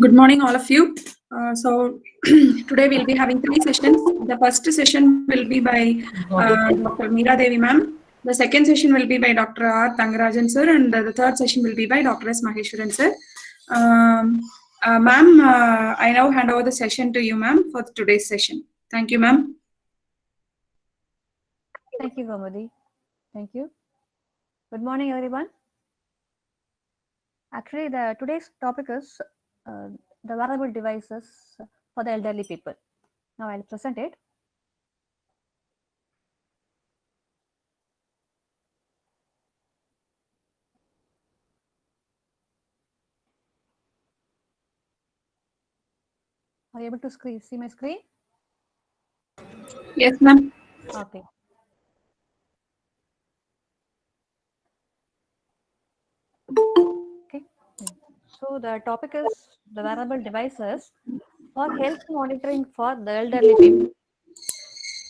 Good morning, all of you. Today we'll be having three sessions. The first session will be by Dr. Meera Devi ma'am. The second session will be by Dr. R. Tangarajan sir, and the third session will be by Dr. S. Maheshwaran sir. Ma'am, I now hand over the session to you, ma'am, for today's session. Thank you, ma'am. Thank you, Gomadi. Thank you. Good morning, everyone. Actually, today's topic is the wearable devices for the elderly people. Now, I'll present it. Are you able to see my screen? Yes, ma'am. Okay. Okay. So the topic is the wearable devices for health monitoring for the elderly people.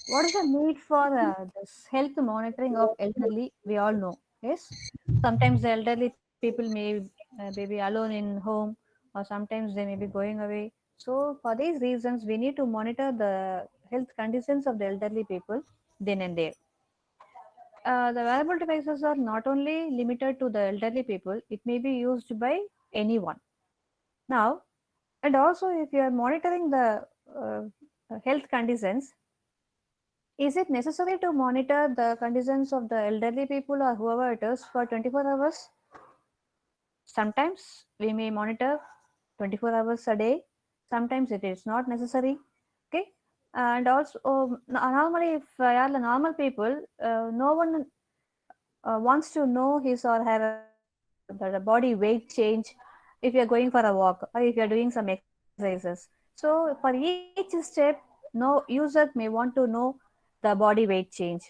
What is the need for this health monitoring of elderly? We all know, yes. Sometimes the elderly people may be alone in home, or sometimes they may be going away. So for these reasons, we need to monitor the health conditions of the elderly people then and there. The wearable devices are not only limited to the elderly people; it may be used by anyone. Now, and also if you are monitoring the health conditions, is it necessary to monitor the conditions of the elderly people or whoever it is for 24 hours? Sometimes we may monitor 24 hours a day. Sometimes it is not necessary. Okay. And also, normally, if I are the normal people, no one wants to know his or her the body weight change if you're going for a walk or if you're doing some exercises. So for each step, no user may want to know the body weight change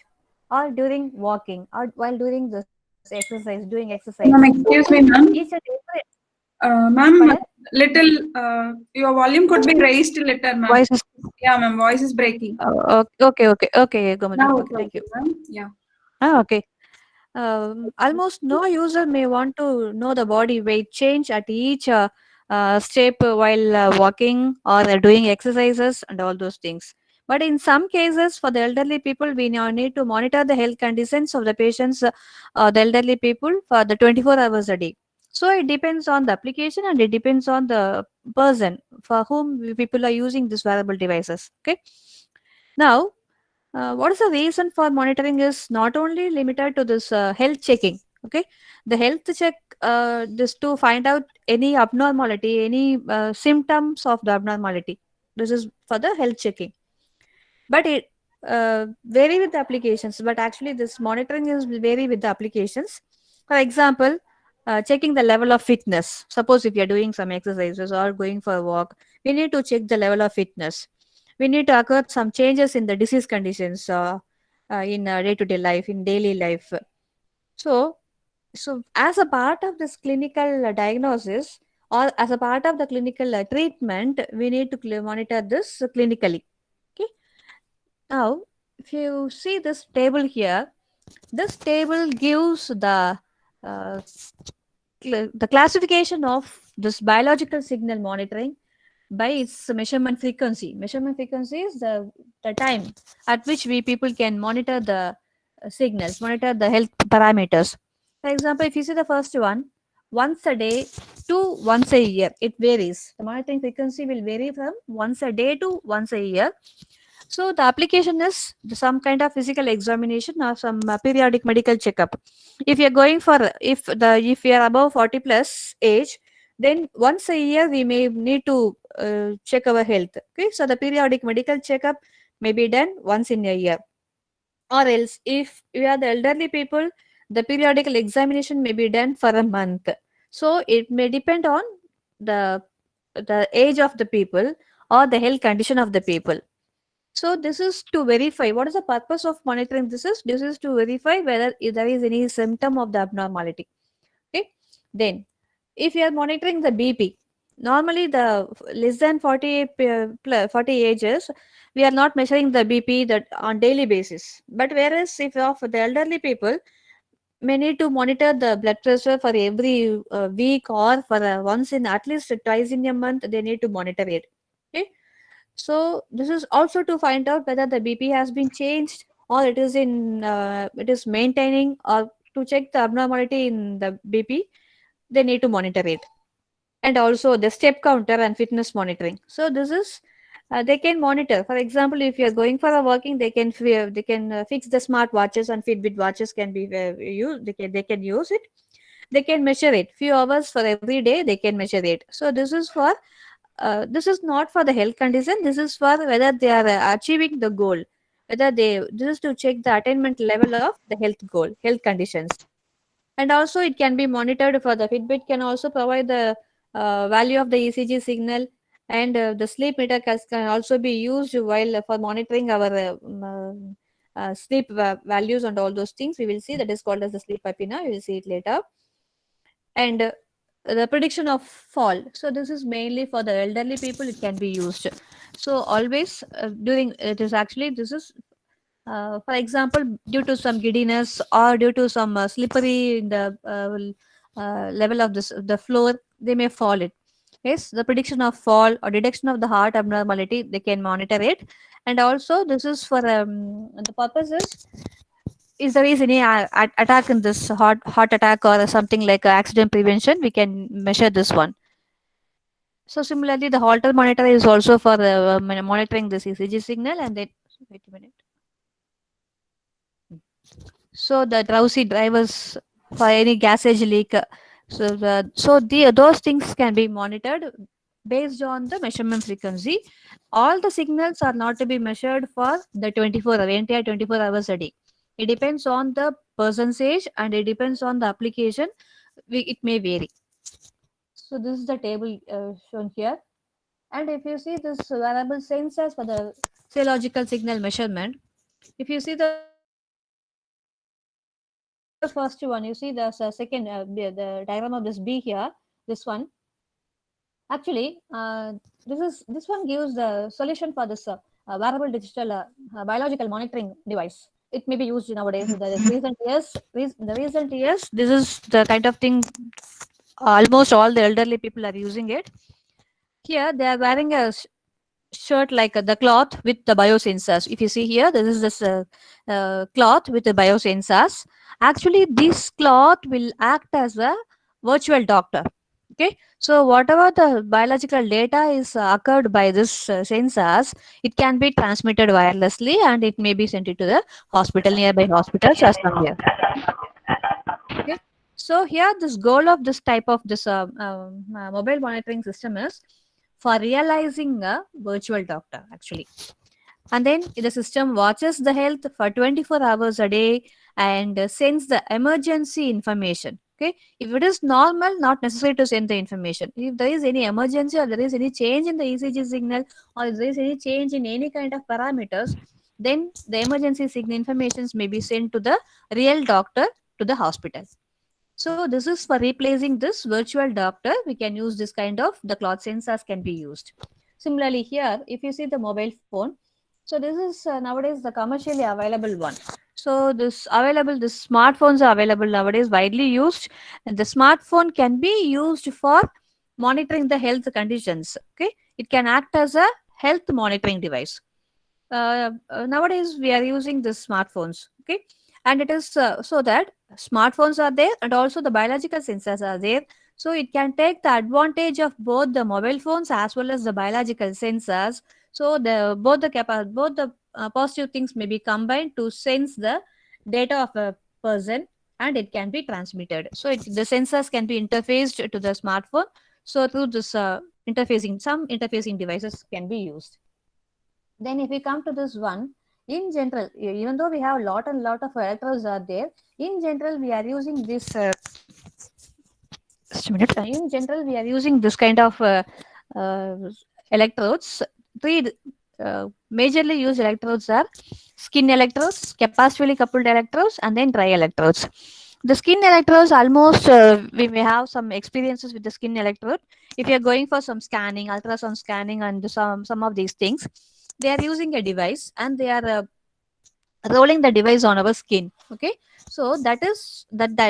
or during walking or while doing this exercise, doing exercise. Ma'am, So excuse me, each ma'am. and every Ma'am, pardon, little, your volume could be raised a little, ma'am. voice is Yeah, ma'am, voice is breaking. okay, Gomadi. Now Okay, it's thank okay, you. ma'am. Yeah. Okay. Almost no user may want to know the body weight change at each step while walking or doing exercises and all those things. But in some cases, for the elderly people, we now need to monitor the health conditions of the patients, the elderly people, for the 24 hours a day. So it depends on the application and it depends on the person for whom people are using these wearable devices. Okay. Now, what is the reason for monitoring is not only limited to this health checking. Okay, the health check is to find out any abnormality, any symptoms of the abnormality. This is for the health checking, but it vary with the applications. But actually this monitoring is vary with the applications. For example, checking the level of fitness. Suppose if you're doing some exercises or going for a walk, we need to check the level of fitness. We need to occur some changes in the disease conditions in day-to-day life, in daily life. So as a part of this clinical diagnosis or as a part of the clinical treatment, we need to monitor this clinically. Okay. Now, if you see this table here, this table gives uh, the classification of this biological signal monitoring by its measurement frequency. Measurement frequency is the time at which we people can monitor the signals, monitor the health parameters. For example, if you see the first one, once a day to once a year, it varies. The monitoring frequency will vary from once a day to once a year. So the application is some kind of physical examination or some periodic medical checkup. If you're going for if you are above 40 plus age, then once a year we may need to check our health. Okay, so the periodic medical checkup may be done once in a year. Or else, if you are the elderly people, the periodical examination may be done for a month. So it may depend on the the age of the people or the health condition of the people. So this is to verify what is the purpose of monitoring. This is to verify whether there is any symptom of the abnormality. Okay. Then, if you are monitoring the BP, normally the less than 40 40 ages, we are not measuring the BP that on daily basis. But whereas if of the elderly people, may need to monitor the blood pressure for every week, or for once in at least twice in a month they need to monitor it. Okay, so this is also to find out whether the BP has been changed, or it is maintaining, or to check the abnormality in the BP they need to monitor it. And also the step counter and fitness monitoring. So this is they can monitor. For example, if you are going for a walking, they can fix the smart watches, and Fitbit watches can be used. They can use it. They can measure it few hours for every day. They can measure it. So this is not for the health condition. This is for whether they are achieving the goal. Whether they This is to check the attainment level of the health goal, health conditions. And also it can be monitored. For the Fitbit can also provide the value of the ECG signal. And the sleep meter can also be used while for monitoring our sleep values and all those things. We will see that is called as the sleep apnea. We will see it later. And the prediction of fall, so this is mainly for the elderly people. It can be used. So always during it is actually this is for example, due to some giddiness, or due to some slippery in the level of the floor, they may fall it. Yes, the prediction of fall or detection of the heart abnormality, they can monitor it. And also this is for the purpose is there is any attack in this heart attack or something like accident prevention, we can measure this one. So similarly, the Holter monitor is also for monitoring this ECG signal. And then wait a minute. So the drowsy drivers for any gasage leak. Those things can be monitored based on the measurement frequency. All the signals are not to be measured for the entire 24 hours a day. It depends on the person's age, and it depends on the application. It may vary. So this is the table shown here. And if you see this variable sensors for the physiological signal measurement, if you see the first one, you see there's a second, the diagram of this B here, this one. Actually, this one gives the solution for this wearable digital biological monitoring device. It may be used nowadays in the recent years. In the recent years, this is the kind of thing almost all the elderly people are using it. Here, they are wearing a shirt like the cloth with the biosensors. If you see here, this is this cloth with the biosensors. Actually, this cloth will act as a virtual doctor. Okay, so whatever the biological data is occurred by this sensors, it can be transmitted wirelessly, and it may be sent to the nearby hospitals or somewhere. Okay, so here this goal of this type of this mobile monitoring system is for realizing a virtual doctor actually. And then the system watches the health for 24 hours a day, and sends the emergency information. Okay, if it is normal, not necessary to send the information. If there is any emergency, or there is any change in the ECG signal, or if there is any change in any kind of parameters, then the emergency signal informations may be sent to the real doctor, to the hospital. So this is for replacing this virtual doctor. We can use this kind of the cloth sensors can be used. Similarly here, if you see the mobile phone, so this is nowadays the commercially available one. So this smartphones are available nowadays, widely used. And the smartphone can be used for monitoring the health conditions. Okay, it can act as a health monitoring device. Nowadays we are using these smartphones. Okay, and it is so that smartphones are there, and also the biological sensors are there. So it can take the advantage of both the mobile phones as well as the biological sensors. So both the positive things may be combined to sense the data of a person, and it can be transmitted. So the sensors can be interfaced to the smartphone. So through this interfacing, some interfacing devices can be used. Then if we come to this one, in general, even though we have a lot and lot of electrodes are there, in general we are using this just a minute. In general we are using this kind of uh, electrodes. Three majorly used electrodes are skin electrodes, capacitively coupled electrodes, and then dry electrodes. The skin electrodes, almost we may have some experiences with the skin electrode. If you are going for some scanning, ultrasound scanning, and some of these things, they are using a device, and they are rolling the device on our skin. Okay, so that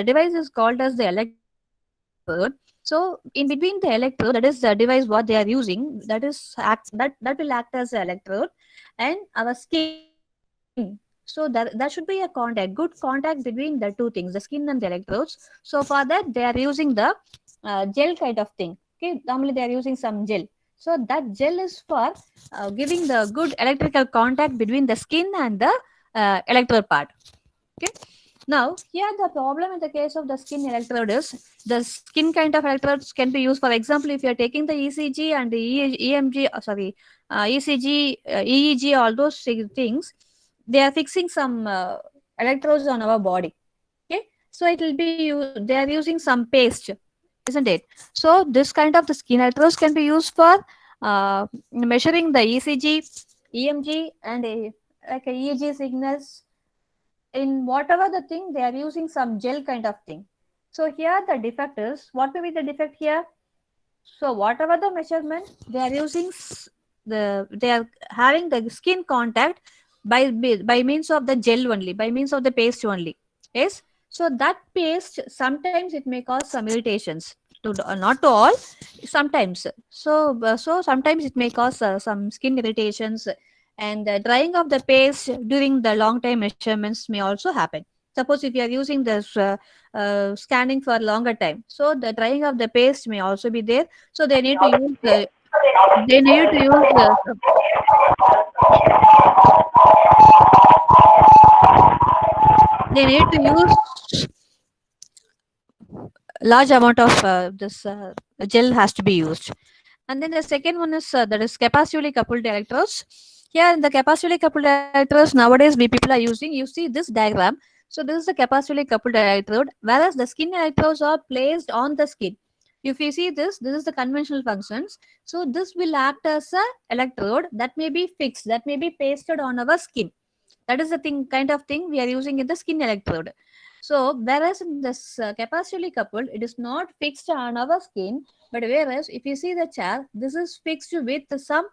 device is called as the electrode. So in between the electrode, that is the device what they are using, that will act as the electrode, and our skin. So that should be a contact, good contact between the two things, the skin and the electrodes. So for that they are using the gel kind of thing. Okay, normally they are using some gel. So that gel is for giving the good electrical contact between the skin and the electrode part. Okay. Now, here the problem in the case of the skin electrode is the skin kind of electrodes can be used. For example, if you are taking the ECG and the EMG, ECG, EEG, all those things, they are fixing some electrodes on our body. Okay, so it will be they are using some paste, isn't it? So this kind of the skin electrodes can be used for measuring the ECG, EMG, and like a EEG signals. In whatever the thing, they are using some gel kind of thing. So here the defect is, what may be the defect here? So whatever the measurement, they are using they are having the skin contact by means of the gel only, by means of the paste only. Yes. So that paste sometimes it may cause some irritations to not to all, sometimes. So sometimes it may cause some skin irritations, and the drying of the paste during the long time measurements may also happen. Suppose if you are using this scanning for longer time, so the drying of the paste may also be there. So they need to use they need to use they need to use large amount of this gel has to be used. And then the second one is that is capacitively coupled electrodes. Here in the capacitively coupled electrodes nowadays we people are using, you see this diagram. So this is the capacitively coupled electrode, whereas the skin electrodes are placed on the skin. If you see this is the conventional functions. So this will act as a electrode that may be fixed, that may be pasted on our skin. That is the thing, kind of thing we are using in the skin electrode. So whereas in this capacitively coupled, it is not fixed on our skin, but whereas if you see the chart, this is fixed with some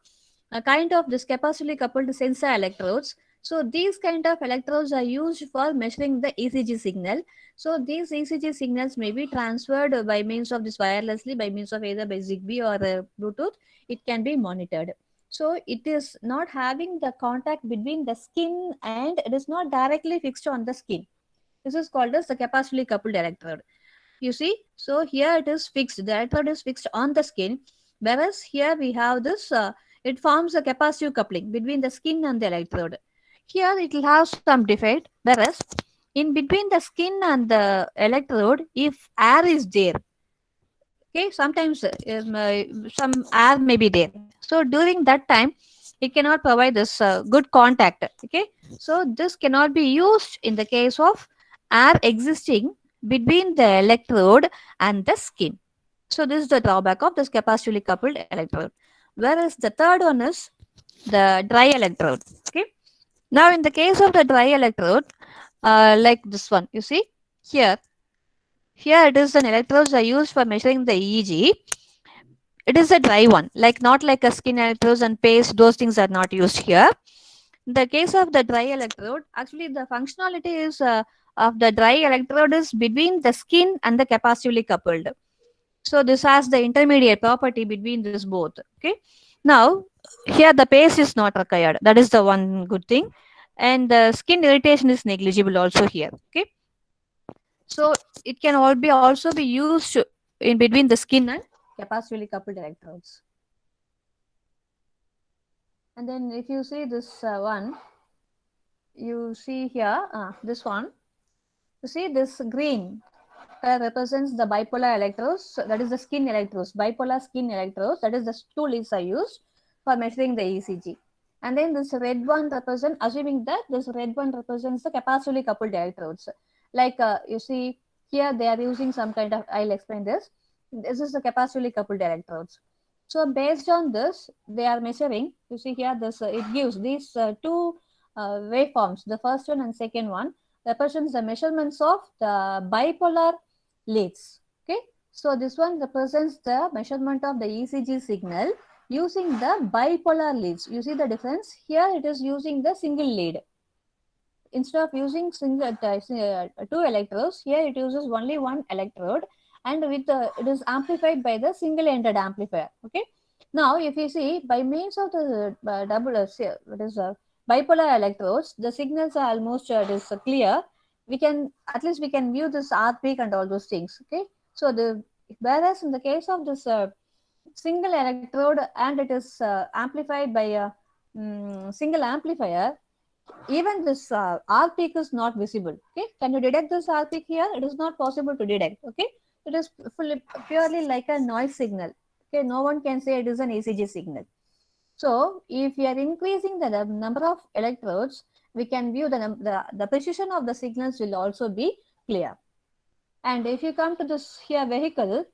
kind of this capacitively coupled sensor electrodes. So these kind of electrodes are used for measuring the ECG signal. So these ECG signals may be transferred by means of this wirelessly, by means of either by Zigbee or Bluetooth. It can be monitored. So it is not having the contact between the skin, and it is not directly fixed on the skin. This is called as the capacitively coupled electrode. You see, so here it is fixed. The electrode is fixed on the skin, whereas here we have this. It forms a capacitive coupling between the skin and the electrode. Here it will have some defect, whereas in between the skin and the electrode, if air is there, okay, sometimes some air may be there. So during that time, it cannot provide this good contact. Okay, so this cannot be used in the case of air existing between the electrode and the skin. So this is the drawback of this capacitively coupled electrode. Whereas the third one is the dry electrode. Okay, now in the case of the dry electrode, like this one, you see here. Here it is an electrodes are used for measuring the EEG. It is a dry one, like not like a skin electrodes and paste, those things are not used here. In the case of the dry electrode, actually the functionality is of the dry electrode is between the skin and the capacitively coupled. So this has the intermediate property between this both. Okay. Now here the paste is not required. That is the one good thing. And the skin irritation is negligible also here. Okay. So it can all be also be used in between the skin and capacitively coupled electrodes. And then if you see this one, you see here this one. You see this green represents the bipolar electrodes. So that is the skin electrodes, bipolar skin electrodes. That is the two leads are used for measuring the ECG. And then this red one represents, assuming that this red one represents the capacitively coupled electrodes. Like you see here, they are using some kind of, I'll explain this. This is the capacitively coupled electrodes. So based on this, they are measuring. You see here, this it gives these two waveforms. The first one and second one represents the measurements of the bipolar leads. Okay, so this one represents the measurement of the ECG signal using the bipolar leads. You see the difference here? It is using the single lead. instead of using two electrodes, here it uses only one electrode, and with it is amplified by the single-ended amplifier. Okay. Now, if you see, by means of the bipolar electrodes, the signals are almost clear. We can view this arc peak and all those things. Okay. So whereas in the case of this single electrode and it is amplified by a single amplifier, even this arc peak is not visible. Okay, can you detect this arc peak here? It is not possible to detect. Okay, it is purely like a noise signal. Okay, no one can say it is an ECG signal. So if we are increasing the number of electrodes, we can view the precision of the signals will also be clear. And if you come to this here vehicle,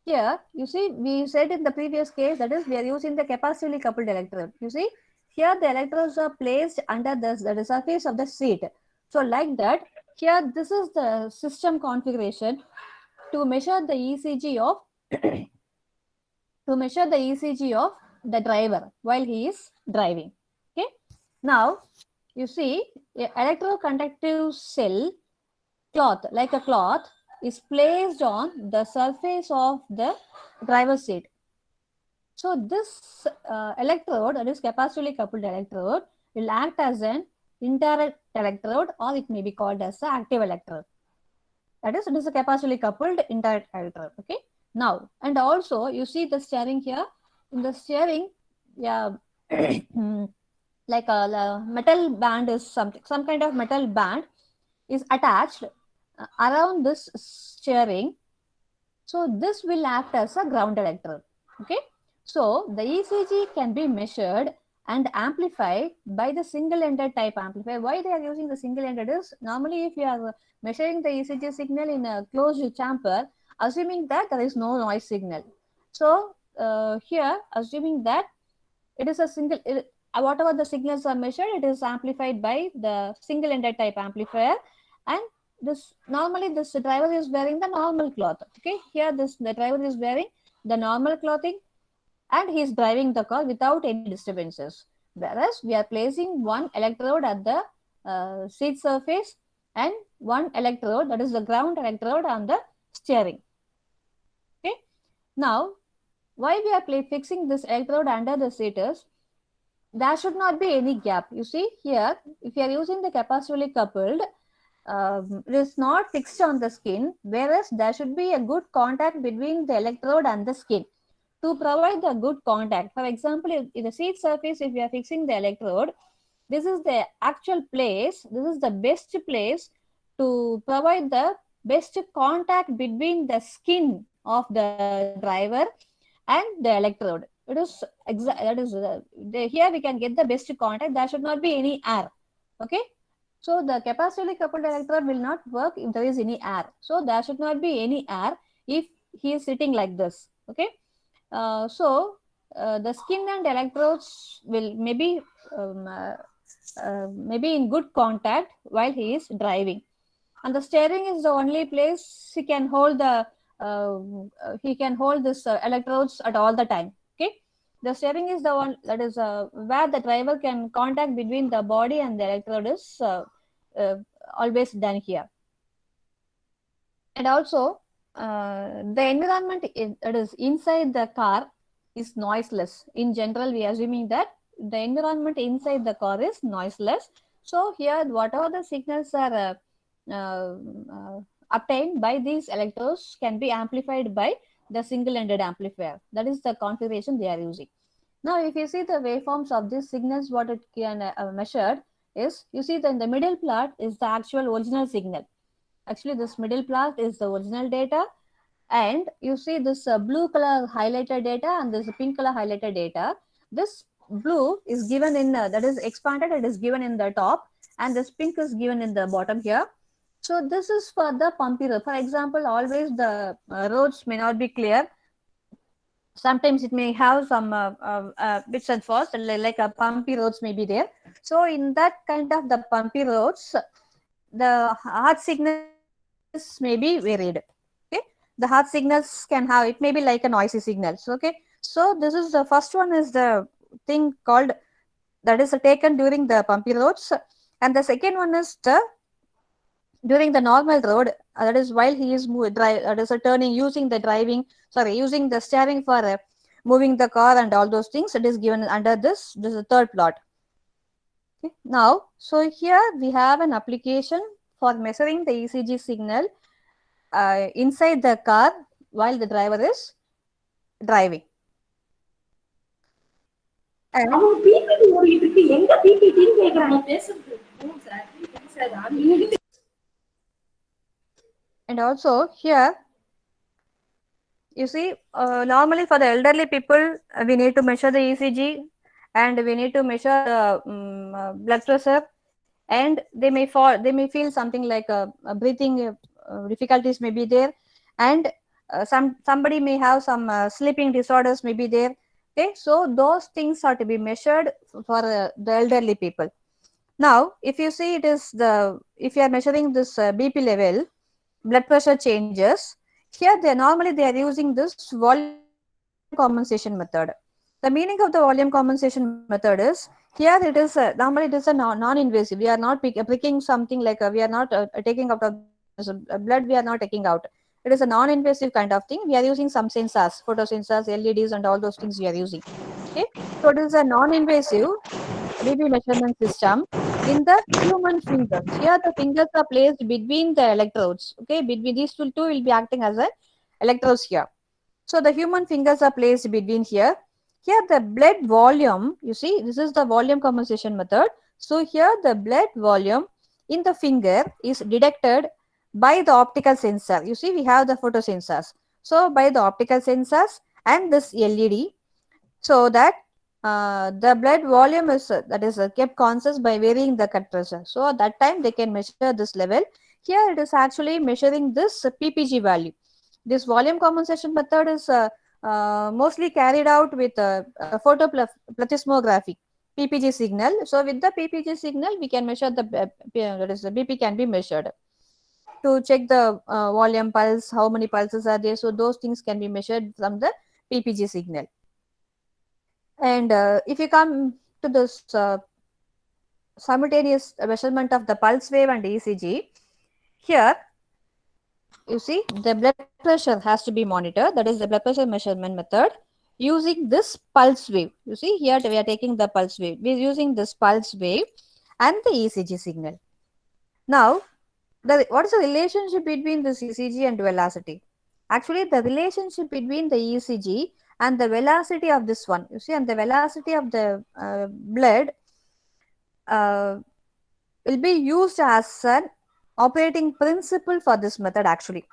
here you see we said in the previous case, that is we are using the capacitively coupled electrode. You see here the electrodes are placed under the surface of the seat. So like that, here this is the system configuration to measure the ECG of the driver while he is driving. Okay. Now you see a electroconductive cell cloth, like a cloth, is placed on the surface of the driver's seat. So this electrode, that is capacitively coupled electrode, will act as an indirect electrode, or it may be called as an active electrode. That is, it is a capacitively coupled indirect electrode. Okay. Now, and also you see the steering here. In the steering, yeah, like a metal band is some kind of metal band is attached around this steering. So this will act as a ground electrode. Okay. So the ECG can be measured and amplified by the single-ended type amplifier. Why they are using the single-ended is, normally if you are measuring the ECG signal in a closed chamber, assuming that there is no noise signal. So here, assuming that it is a single, whatever the signals are measured, it is amplified by the single-ended type amplifier. And this normally this driver is wearing the normal cloth. Okay, here the driver is wearing the normal clothing and he is driving the car without any disturbances. Whereas we are placing one electrode at the seat surface and one electrode, that is the ground electrode, on the steering. Okay. Now, why we are fixing this electrode under the seat is, there should not be any gap. You see here, if you are using the capacitively coupled, it is not fixed on the skin, whereas there should be a good contact between the electrode and the skin to provide the good contact. For example, if the seat surface, if we are fixing the electrode, this is the actual place, this is the best place to provide the best contact between the skin of the driver and the electrode. It is here we can get the best contact. There should not be any air. Okay. So the capacitively coupled electrode will not work if there is any air. So there should not be any air if he is sitting like this. Okay. The skin and electrodes will maybe in good contact while he is driving. And the steering is the only place he can hold this electrodes at all the time. Okay. The steering is the one, that is where the driver can contact between the body and the electrode is always done here. And also the environment that is inside the car is noiseless. In general, we are assuming that the environment inside the car is noiseless. So here, whatever the signals are obtained by these electrodes can be amplified by the single-ended amplifier. That is the configuration they are using. Now, if you see the waveforms of these signals, what it can measured is, you see that in the middle plot is the actual original signal. Actually, this middle plot is the original data, and you see this blue color highlighted data and this pink color highlighted data. This blue is given in that is expanded, it is given in the top, and this pink is given in the bottom here. So this is for the pumpy road. For example, always the roads may not be clear. Sometimes it may have some bits and falls, like a pumpy roads may be there. So in that kind of the pumpy roads, the heart signals may be varied. Okay, the heart signals can have, it may be like a noisy signals. Okay, so this is the first one is the thing called, that is taken during the pumpy roads, And the second one is during the normal road, that is while he is that is turning, using the steering for moving the car and all those things. It is given under this is the third plot. Okay. Now, so here we have an application for measuring the ECG signal inside the car while the driver is driving. And and also here, you see, normally for the elderly people, we need to measure the ECG and we need to measure the blood pressure, and they may feel something like breathing difficulties may be there, and somebody may have some sleeping disorders may be there. Okay, so those things are to be measured for the elderly people. Now, if you see, if you are measuring this BP level, blood pressure changes, here they are using this volume compensation method. The meaning of the volume compensation method is, here it is normally it is a non-invasive. We are not pricking something like we are not taking out of blood, we are not taking out. It is a non-invasive kind of thing. We are using some sensors, photosensors, LEDs and all those things we are using. Okay, so it is a non-invasive BP measurement system in the human fingers. Here the fingers are placed between the electrodes. Okay, between these two will be acting as a electrodes here. So the human fingers are placed between here. Here the blood volume, you see, this is the volume compensation method. So here the blood volume in the finger is detected by the optical sensor. You see, we have the photosensors. So by the optical sensors and this LED, so that the blood volume is kept constant by varying the cut pressure. So at that time they can measure this level. Here it is actually measuring this PPG value. This volume compensation method is mostly carried out with photoplethysmography PPG signal. So with the PPG signal, we can measure the BP can be measured to check the volume pulse, how many pulses are there. So those things can be measured from the PPG signal. And if you come to this simultaneous measurement of the pulse wave and ECG, here you see the blood pressure has to be monitored. That is the blood pressure measurement method using this pulse wave. You see here we are taking the pulse wave. We are using this pulse wave and the ECG signal. Now, what is the relationship between this ECG and velocity? Actually, the relationship between the ECG and the velocity of this one, you see, and the velocity of the blood will be used as an operating principle for this method. Actually,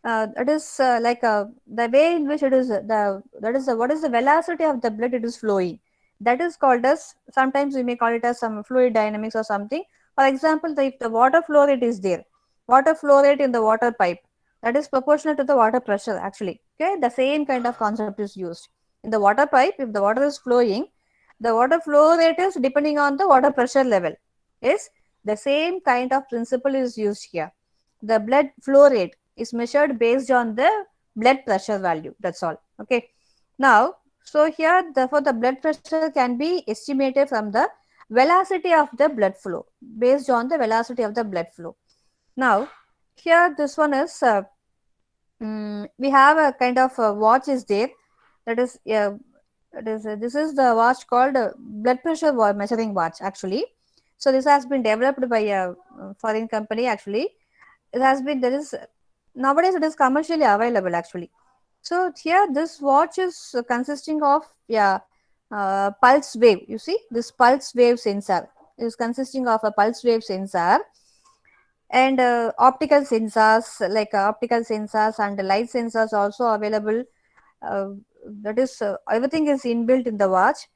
it is the way in which it is what is the velocity of the blood it is flowing. That is called as, sometimes we may call it as some fluid dynamics or something. For example, if the water flow rate is there, water flow rate in the water pipe, that is proportional to the water pressure actually. Okay, the same kind of concept is used in the water pipe. If the water is flowing, the water flow rate is depending on the water pressure level. Yes, the same kind of principle is used here. The blood flow rate is measured based on the blood pressure value. That's all. Okay, now so here therefore the blood pressure can be estimated from the velocity of the blood flow, based on the velocity of the blood flow. Now here this one is we have a kind of a watch is there, that is this is the watch called blood pressure measuring watch actually. So this has been developed by a foreign company actually. It has been, there is nowadays it is commercially available actually. So here this watch is consisting of pulse wave. You see, this pulse wave sensor is consisting of a pulse wave sensor and optical sensors, like optical sensors and light sensors also available. That is everything is inbuilt in the watch,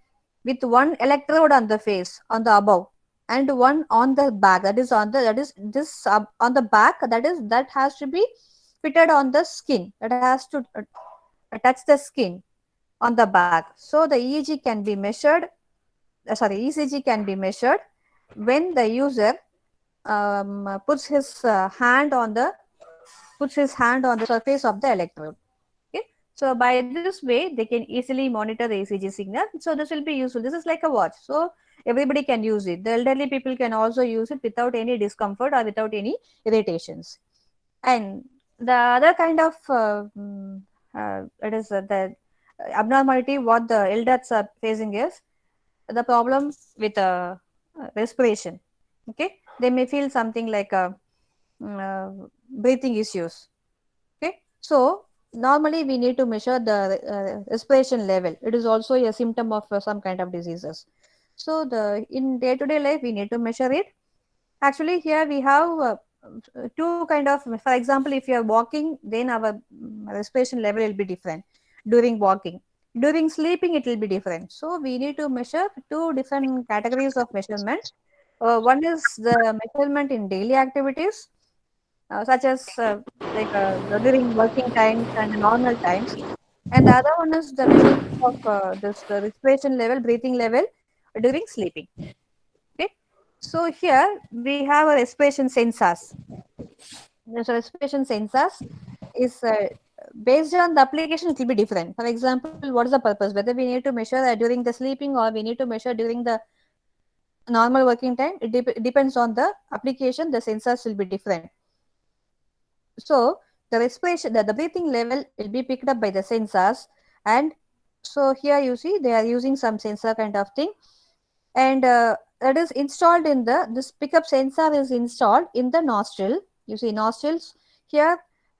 with one electrode on the face, on the above, and one on the back, that is on the, that is this on the back, that has to be fitted on the skin, that has to touch the skin on the back. So the EEG can be measured, ECG can be measured when the user puts his hand on the surface of the electrode. Okay, so by this way they can easily monitor the ECG signal. So this will be useful. This is like a watch. So everybody can use it. The elderly people can also use it without any discomfort or without any irritations. And the other kind of it is the abnormality what the elders are facing is the problem with respiration. Okay, they may feel something like breathing issues. Okay, so normally we need to measure the respiration level. It is also a symptom of some kind of diseases. So the in day to day life we need to measure it. Actually, here we have two kind of, for example, if you are walking, then our respiration level will be different during walking. During sleeping, it will be different. So we need to measure two different categories of measurement. One is the measurement in daily activities, such as during working times and normal times. And the other one is the measurement of this respiration level, breathing level during sleeping. Okay. So here we have a respiration sensors. So respiration sensors is based on the application, it will be different. For example, what is the purpose? Whether we need to measure during the sleeping or we need to measure during the normal working time, it depends on the application. The sensors will be different. So the respiration, the breathing level will be picked up by the sensors, and so here you see they are using some sensor kind of thing, and that is installed in the this pickup sensor is installed in the nostril. You see nostrils here.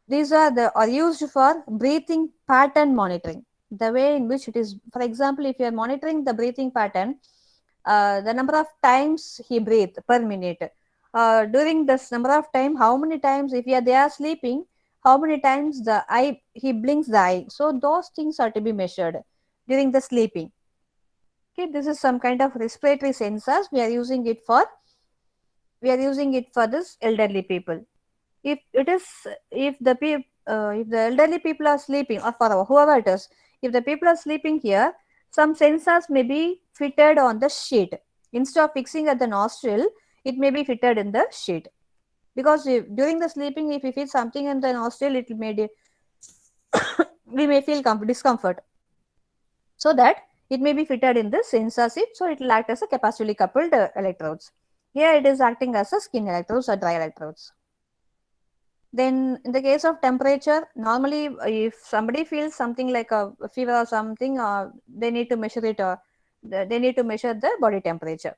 These are used for breathing pattern monitoring. The way in which it is, for example, if you are monitoring the breathing pattern, the number of times he breathed per minute. During this number of time, how many times, if they are sleeping, how many times the eye he blinks the eye. So those things are to be measured during the sleeping. Okay, this is some kind of respiratory sensors. We are using it for this elderly people. If it is if the elderly people are sleeping, or for whoever it is, if the people are sleeping here, some sensors may be fitted on the sheet. Instead of fixing at the nostril, it may be fitted in the sheet, because during the sleeping, if we feel something in the nostril, it may we may feel discomfort. So that it may be fitted in the sensor sheet, so it will act as a capacitively coupled electrodes. Here it is acting as a skin electrodes or dry electrodes. Then in the case of temperature, normally if somebody feels something like a fever or something, they need to measure it, they need to measure the body temperature.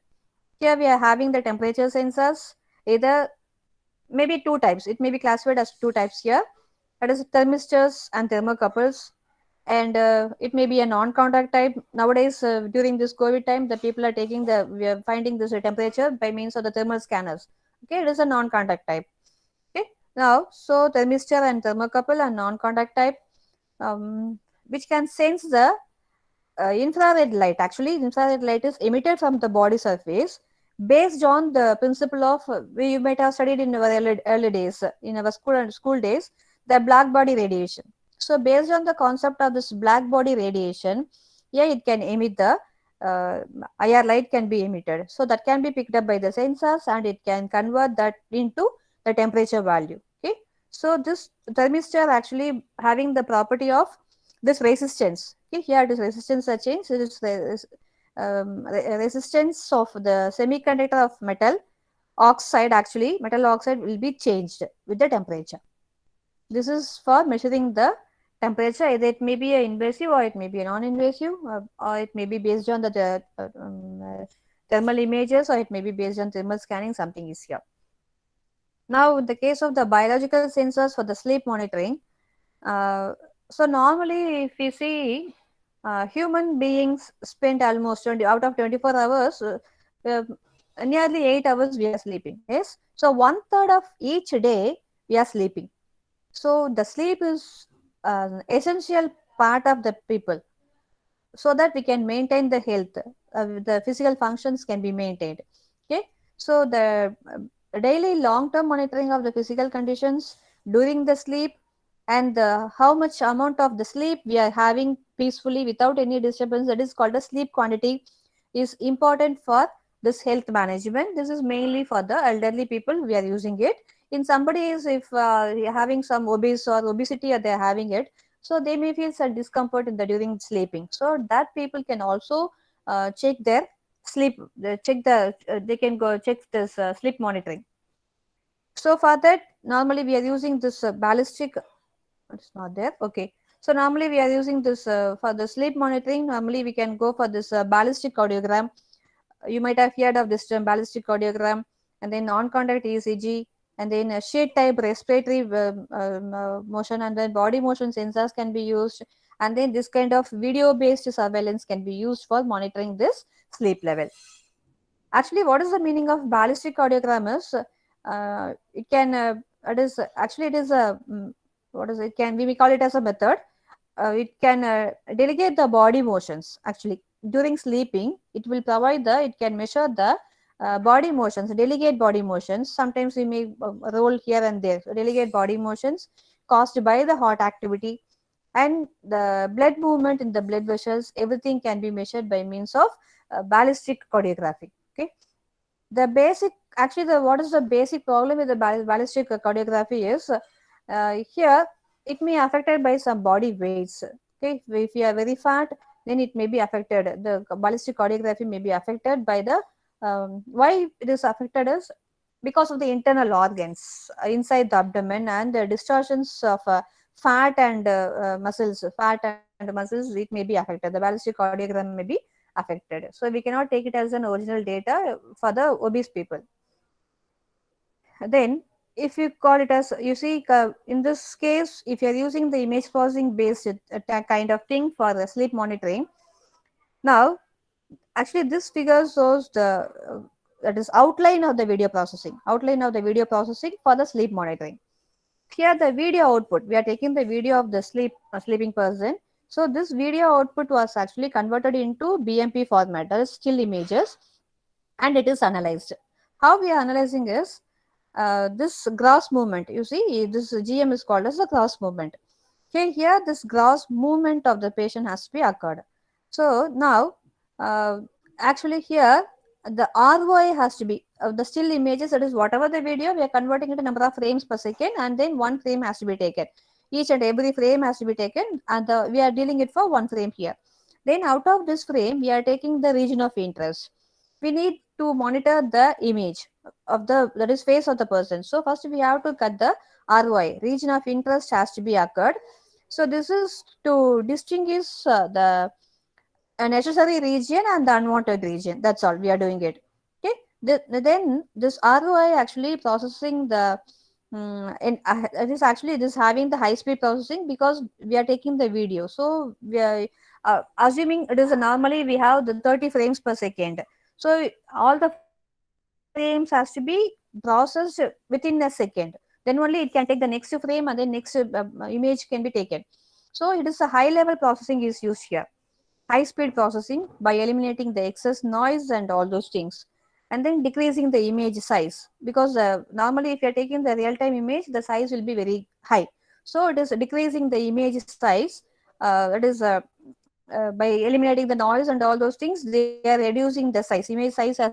Here we are having the temperature sensors, either maybe two types. It may be classified as two types here. That is thermistors and thermocouples. And it may be a non-contact type. Nowadays, during this COVID time, the people are we are finding this temperature by means of the thermal scanners. Okay, it is a non-contact type. Okay, now, so thermistor and thermocouple are non-contact type, which can sense the infrared light. Actually, infrared light is emitted from the body surface based on the principle of you might have studied in our early days, in our school days, the black body radiation. So based on the concept of this black body radiation, yeah, it can emit the IR light can be emitted. So that can be picked up by the sensors and it can convert that into the temperature value. Okay, so this thermistor actually having the property of this resistance. Okay, here it is resistance are changed. It is resistance of the semiconductor of metal oxide. Actually, metal oxide will be changed with the temperature. This is for measuring the temperature. Either it may be an invasive or it may be a non-invasive, or it may be based on the thermal images, or it may be based on thermal scanning. Something is here. Now, in the case of the biological sensors for the sleep monitoring, so normally if we see human beings spend almost 20 out of 24 hours, nearly 8 hours we are sleeping. Yes, so 1/3 of each day we are sleeping. So the sleep is an essential part of the people, so that we can maintain the health. The physical functions can be maintained. Okay, so the daily long-term monitoring of the physical conditions during the sleep, and how much amount of the sleep we are having peacefully without any disturbance, that is called a sleep quantity, is important for this health management. This is mainly for the elderly people we are using it. In somebody is if having some obese or obesity, or they are having it, so they may feel some discomfort in the during sleeping, so that people can also check their sleep, they can go check this sleep monitoring. So for that, normally we are using this ballistic. It's not there. Okay. So normally we are using this for the sleep monitoring. Normally we can go for this ballistic cardiogram. You might have heard of this term, ballistic cardiogram, and then non-contact ECG, and then sheet type respiratory motion, and then body motion sensors can be used, and then this kind of video-based surveillance can be used for monitoring this sleep level. Actually, what is the meaning of ballistic cardiogram is it can it is actually it is a what is it can we call it as a method. It can delegate the body motions. Actually, during sleeping, it will provide the it can measure the body motions, delegate body motions. Sometimes we may roll here and there. So delegate body motions caused by the heart activity and the blood movement in the blood vessels. Everything can be measured by means of ballistic cardiography. Okay, the basic actually the what is the basic problem with the ballistic cardiography is here it may affected by some body weights. Okay, if you are very fat, then it may be affected. The ballistic cardiography may be affected by the why it is affected is because of the internal organs inside the abdomen and the distortions of fat and muscles, it may be affected. The ballistic cardiogram may be affected. So we cannot take it as an original data for the obese people. Then if you call it as, you see in this case, if you are using the image processing based kind of thing for the sleep monitoring, now actually this figure shows the that is outline of the video processing for the sleep monitoring. Here the video output, we are taking the video of the sleeping person. So this video output was actually converted into BMP format, that is still images, and it is analyzed. How we are analyzing is this gross movement. You see, this GM is called as the gross movement. Okay, here this gross movement of the patient has to be occurred. So now, actually here the ROI has to be the still images. That is whatever the video, we are converting it to number of frames per second, and then one frame has to be taken. Each and every frame has to be taken, and we are dealing it for one frame here. Then out of this frame, we are taking the region of interest. We need to monitor the image of the that is face of the person. So first we have to cut the ROI, region of interest has to be occurred. So this is to distinguish the a necessary region and the unwanted region. That's all we are doing it. Okay. Then this ROI actually processing the it is actually this having the high speed processing because we are taking the video. So we are assuming it is normally we have the 30 frames per second. So all the frames has to be processed within a second. Then only it can take the next frame and then next image can be taken. So it is a high level processing is used here. High speed processing by eliminating the excess noise and all those things, and then decreasing the image size, because normally if you are taking the real time image, the size will be very high. So it is decreasing the image size. It is by eliminating the noise and all those things, they are reducing the size. Image size has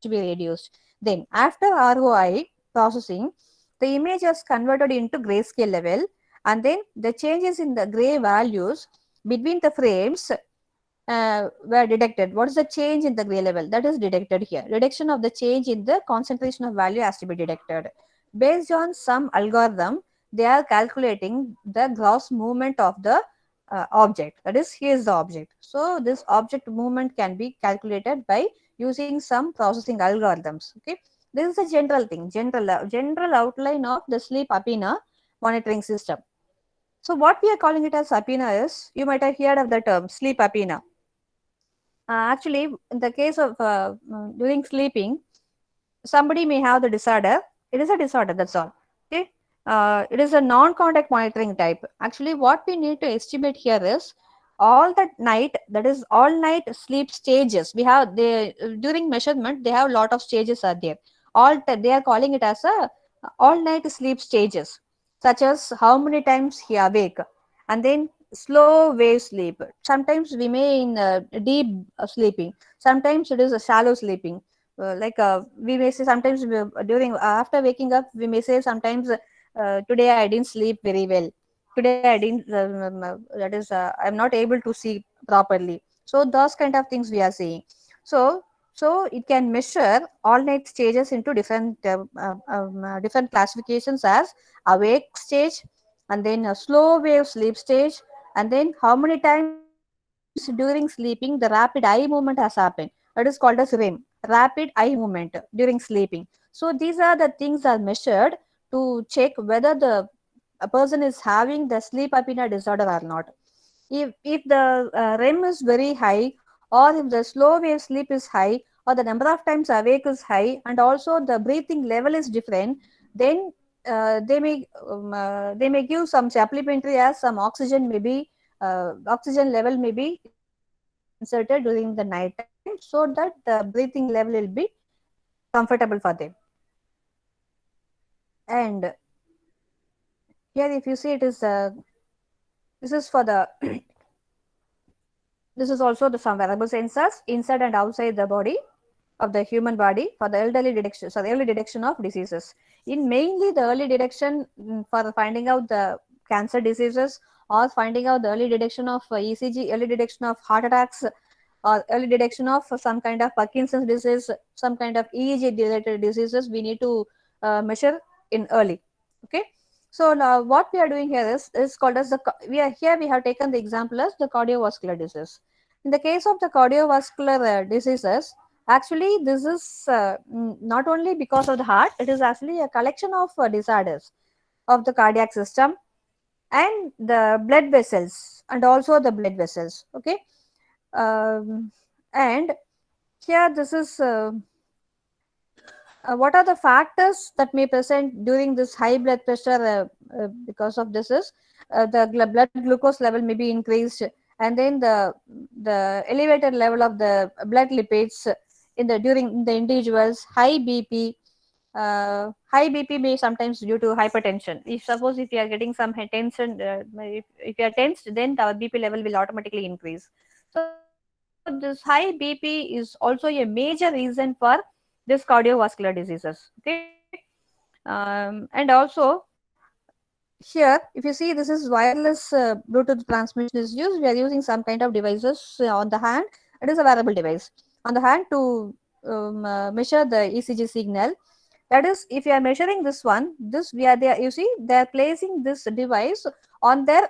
to be reduced. Then after ROI processing, the image is converted into grayscale level, and then the changes in the gray values between the frames were detected. What is the change in the gray level? That is detected here. Reduction of the change in the concentration of value has to be detected. Based on some algorithm, they are calculating the gross movement of the object. That is, here is the object. So this object movement can be calculated by using some processing algorithms. Okay, this is a general thing, general outline of the sleep apnea monitoring system. So what we are calling it as apnea is, you might have heard of the term sleep apnea. Actually, in the case of during sleeping, somebody may have the disorder. It is a disorder, that's all. Okay, it is a non-contact monitoring type. Actually, what we need to estimate here is all that night, that is all night sleep stages. We have they during measurement, they have a lot of stages are there. They are calling it as a all night sleep stages, such as how many times he awake, and then slow wave sleep. Sometimes we may in deep sleeping. Sometimes it is a shallow sleeping. We may say sometimes during after waking up, we may say sometimes today I didn't sleep very well. Today I didn't. That is, I'm not able to see properly. So those kind of things we are saying. So So it can measure all night stages into different classifications as awake stage, and then a slow wave sleep stage, and then how many times during sleeping the rapid eye movement has happened. That is called as REM, rapid eye movement during sleeping. So these are the things are measured to check whether the a person is having the sleep apnea disorder or not. If the REM is very high, or if the slow wave sleep is high, or the number of times awake is high, and also the breathing level is different, then they may give some supplementary as some oxygen, maybe oxygen level may be inserted during the night time, so that the breathing level will be comfortable for them. And here if you see, it is this is for the this is also the some wearable sensors inside and outside the body of the human body for the elderly detection, so the early detection of diseases. In mainly the early detection, for finding out the cancer diseases, or finding out the early detection of ECG, early detection of heart attacks, or early detection of some kind of Parkinson's disease, some kind of EEG related diseases, we need to measure in early. Okay. So now what we are doing here is called as we are here we have taken the example as the cardiovascular disease. In the case of the cardiovascular diseases, actually this is not only because of the heart, it is actually a collection of disorders of the cardiac system and the blood vessels, and also the blood vessels. Okay. And here this is what are the factors that may present during this high blood pressure, because of this is the blood glucose level may be increased, and then the elevated level of the blood lipids in the during the individuals, high BP. High BP may sometimes due to hypertension. If suppose if you are getting some tension, if you are tensed, then the BP level will automatically increase. So this high BP is also a major reason for this cardiovascular diseases. Okay. And also here, if you see, this is wireless Bluetooth transmission is used. We are using some kind of devices on the hand. It is a wearable device on the hand to measure the ECG signal. That is, if you are measuring this one, this we are there. You see, they are placing this device on their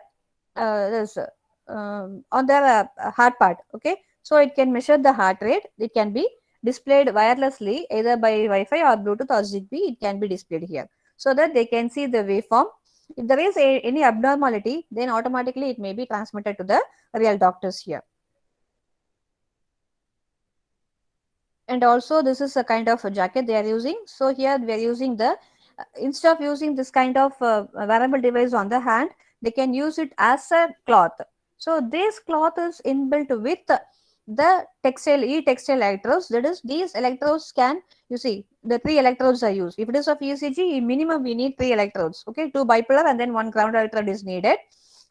on their heart part. Okay, so it can measure the heart rate. It can be displayed wirelessly either by Wi-Fi or Bluetooth or Zigbee. It can be displayed here so that they can see the waveform. If there is any abnormality, then automatically it may be transmitted to the real doctors here. And also this is a kind of a jacket they are using. So here we are using the instead of using this kind of wearable device on the hand, they can use it as a cloth. So this cloth is inbuilt with the textile e-textile electrodes. That is, these electrodes can, you see, the 3 electrodes are used. If it is of ECG, minimum we need 3 electrodes. Okay, 2 bipolar and then 1 ground electrode is needed.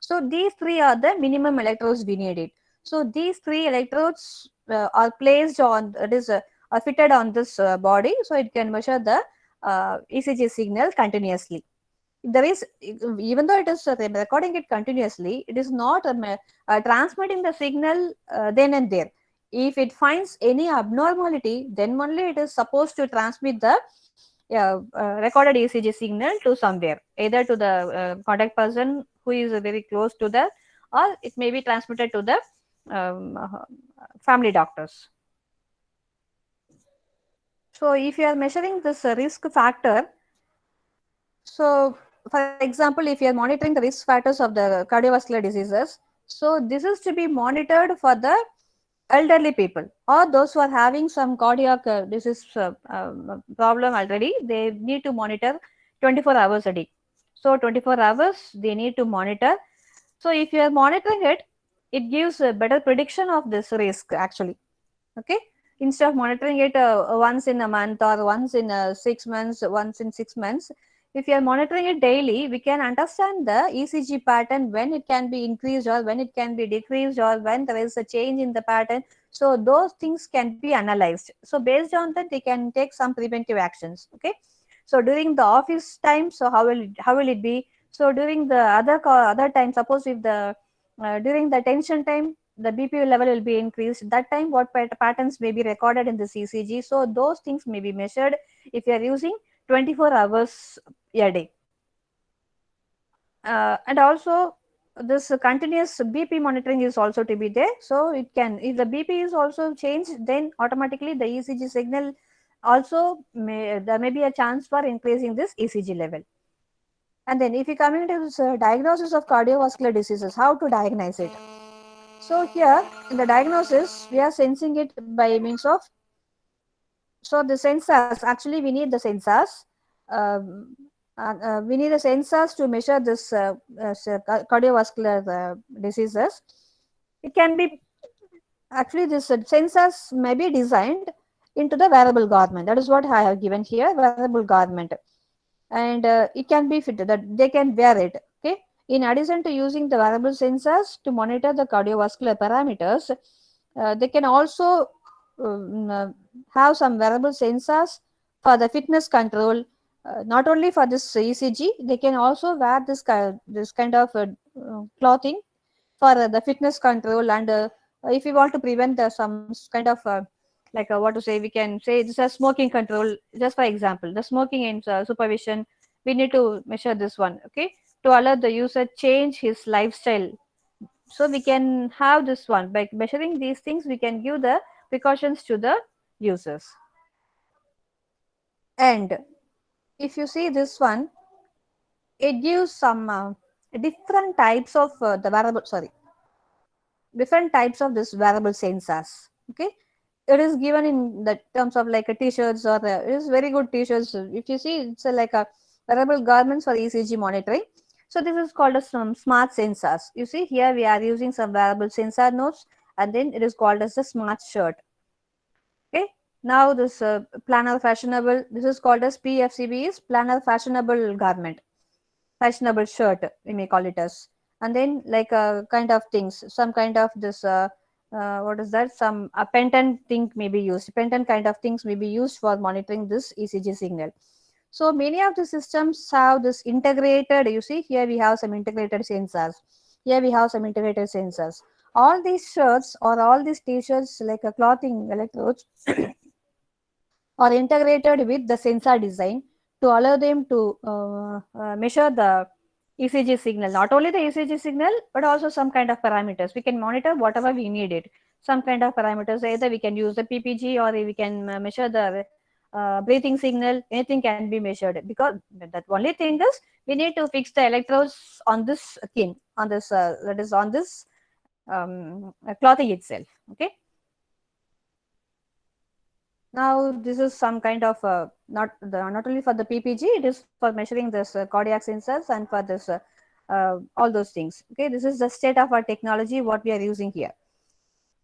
So these 3 are the minimum electrodes we need it. So these 3 electrodes are placed on, it is are fitted on this body, so it can measure the ECG signal continuously. There is, even though it is recording it continuously, it is not transmitting the signal then and there. If it finds any abnormality, then only it is supposed to transmit the recorded ECG signal to somewhere, either to the contact person who is very close to the, or it may be transmitted to the family doctors. So if you are measuring this risk factor, so for example, if you are monitoring the risk factors of the cardiovascular diseases, so this is to be monitored for the elderly people or those who are having some cardiac disease problem already. They need to monitor 24 hours a day. So 24 hours they need to monitor. So if you are monitoring it, it gives a better prediction of this risk actually. Okay, instead of monitoring it once in a month or once in 6 months, once in 6 months, if you are monitoring it daily, we can understand the ECG pattern, when it can be increased or when it can be decreased or when there is a change in the pattern. So those things can be analyzed. So based on that, they can take some preventive actions. Okay, so during the office time, so how will it be? So during the other time, suppose if the during the tension time, the BP level will be increased. That time, what patterns may be recorded in the ECG. So those things may be measured if you are using 24 hours a day. And also this continuous BP monitoring is also to be there. So it can, if the BP is also changed, then automatically the ECG signal also there may be a chance for increasing this ECG level. And then if you come into this diagnosis of cardiovascular diseases, how to diagnose it? So here in the diagnosis, we are sensing it by means of, so the sensors, actually we need the sensors. We need the sensors to measure this cardiovascular diseases. It can be, actually this sensors may be designed into the wearable garment. That is what I have given here, wearable garment. And it can be fitted, that they can wear it. Okay. In addition to using the wearable sensors to monitor the cardiovascular parameters, they can also have some wearable sensors for the fitness control. Not only for this ECG, they can also wear this kind of clothing for the fitness control. And if you want to prevent some kind of like what to say, we can say this is smoking control. Just for example, the smoking in supervision, we need to measure this one, okay, to allow the user change his lifestyle. So we can have this one by measuring these things. We can give the precautions to the users. And if you see this one, it gives some different types of the wearable, sorry, different types of this wearable sensors. Okay, it is given in the terms of like a t-shirts, or it is very good t-shirts. If you see, it's like a wearable garments for ECG monitoring. So this is called as some smart sensors. You see here we are using some wearable sensor nodes, and then it is called as the smart shirt. Okay, now this planner fashionable, this is called as PFCB, is planner fashionable garment, fashionable shirt we may call it as. And then like kind of things, some kind of this what is that, some pendant thing may be used, pendant kind of things may be used for monitoring this ECG signal. So many of the systems have this integrated, you see here we have some integrated sensors, here we have some integrated sensors. All these shirts or all these t-shirts, like a clothing electrodes are integrated with the sensor design to allow them to measure the ECG signal. Not only the ECG signal, but also some kind of parameters. We can monitor whatever we need it. Some kind of parameters, either we can use the PPG, or we can measure the breathing signal. Anything can be measured, because that only thing is we need to fix the electrodes on this skin, on this that is on this clothing itself. Okay. Now this is some kind of not only for the PPG, it is for measuring this cardiac sensors and for this all those things. Okay, this is the state of art technology what we are using here.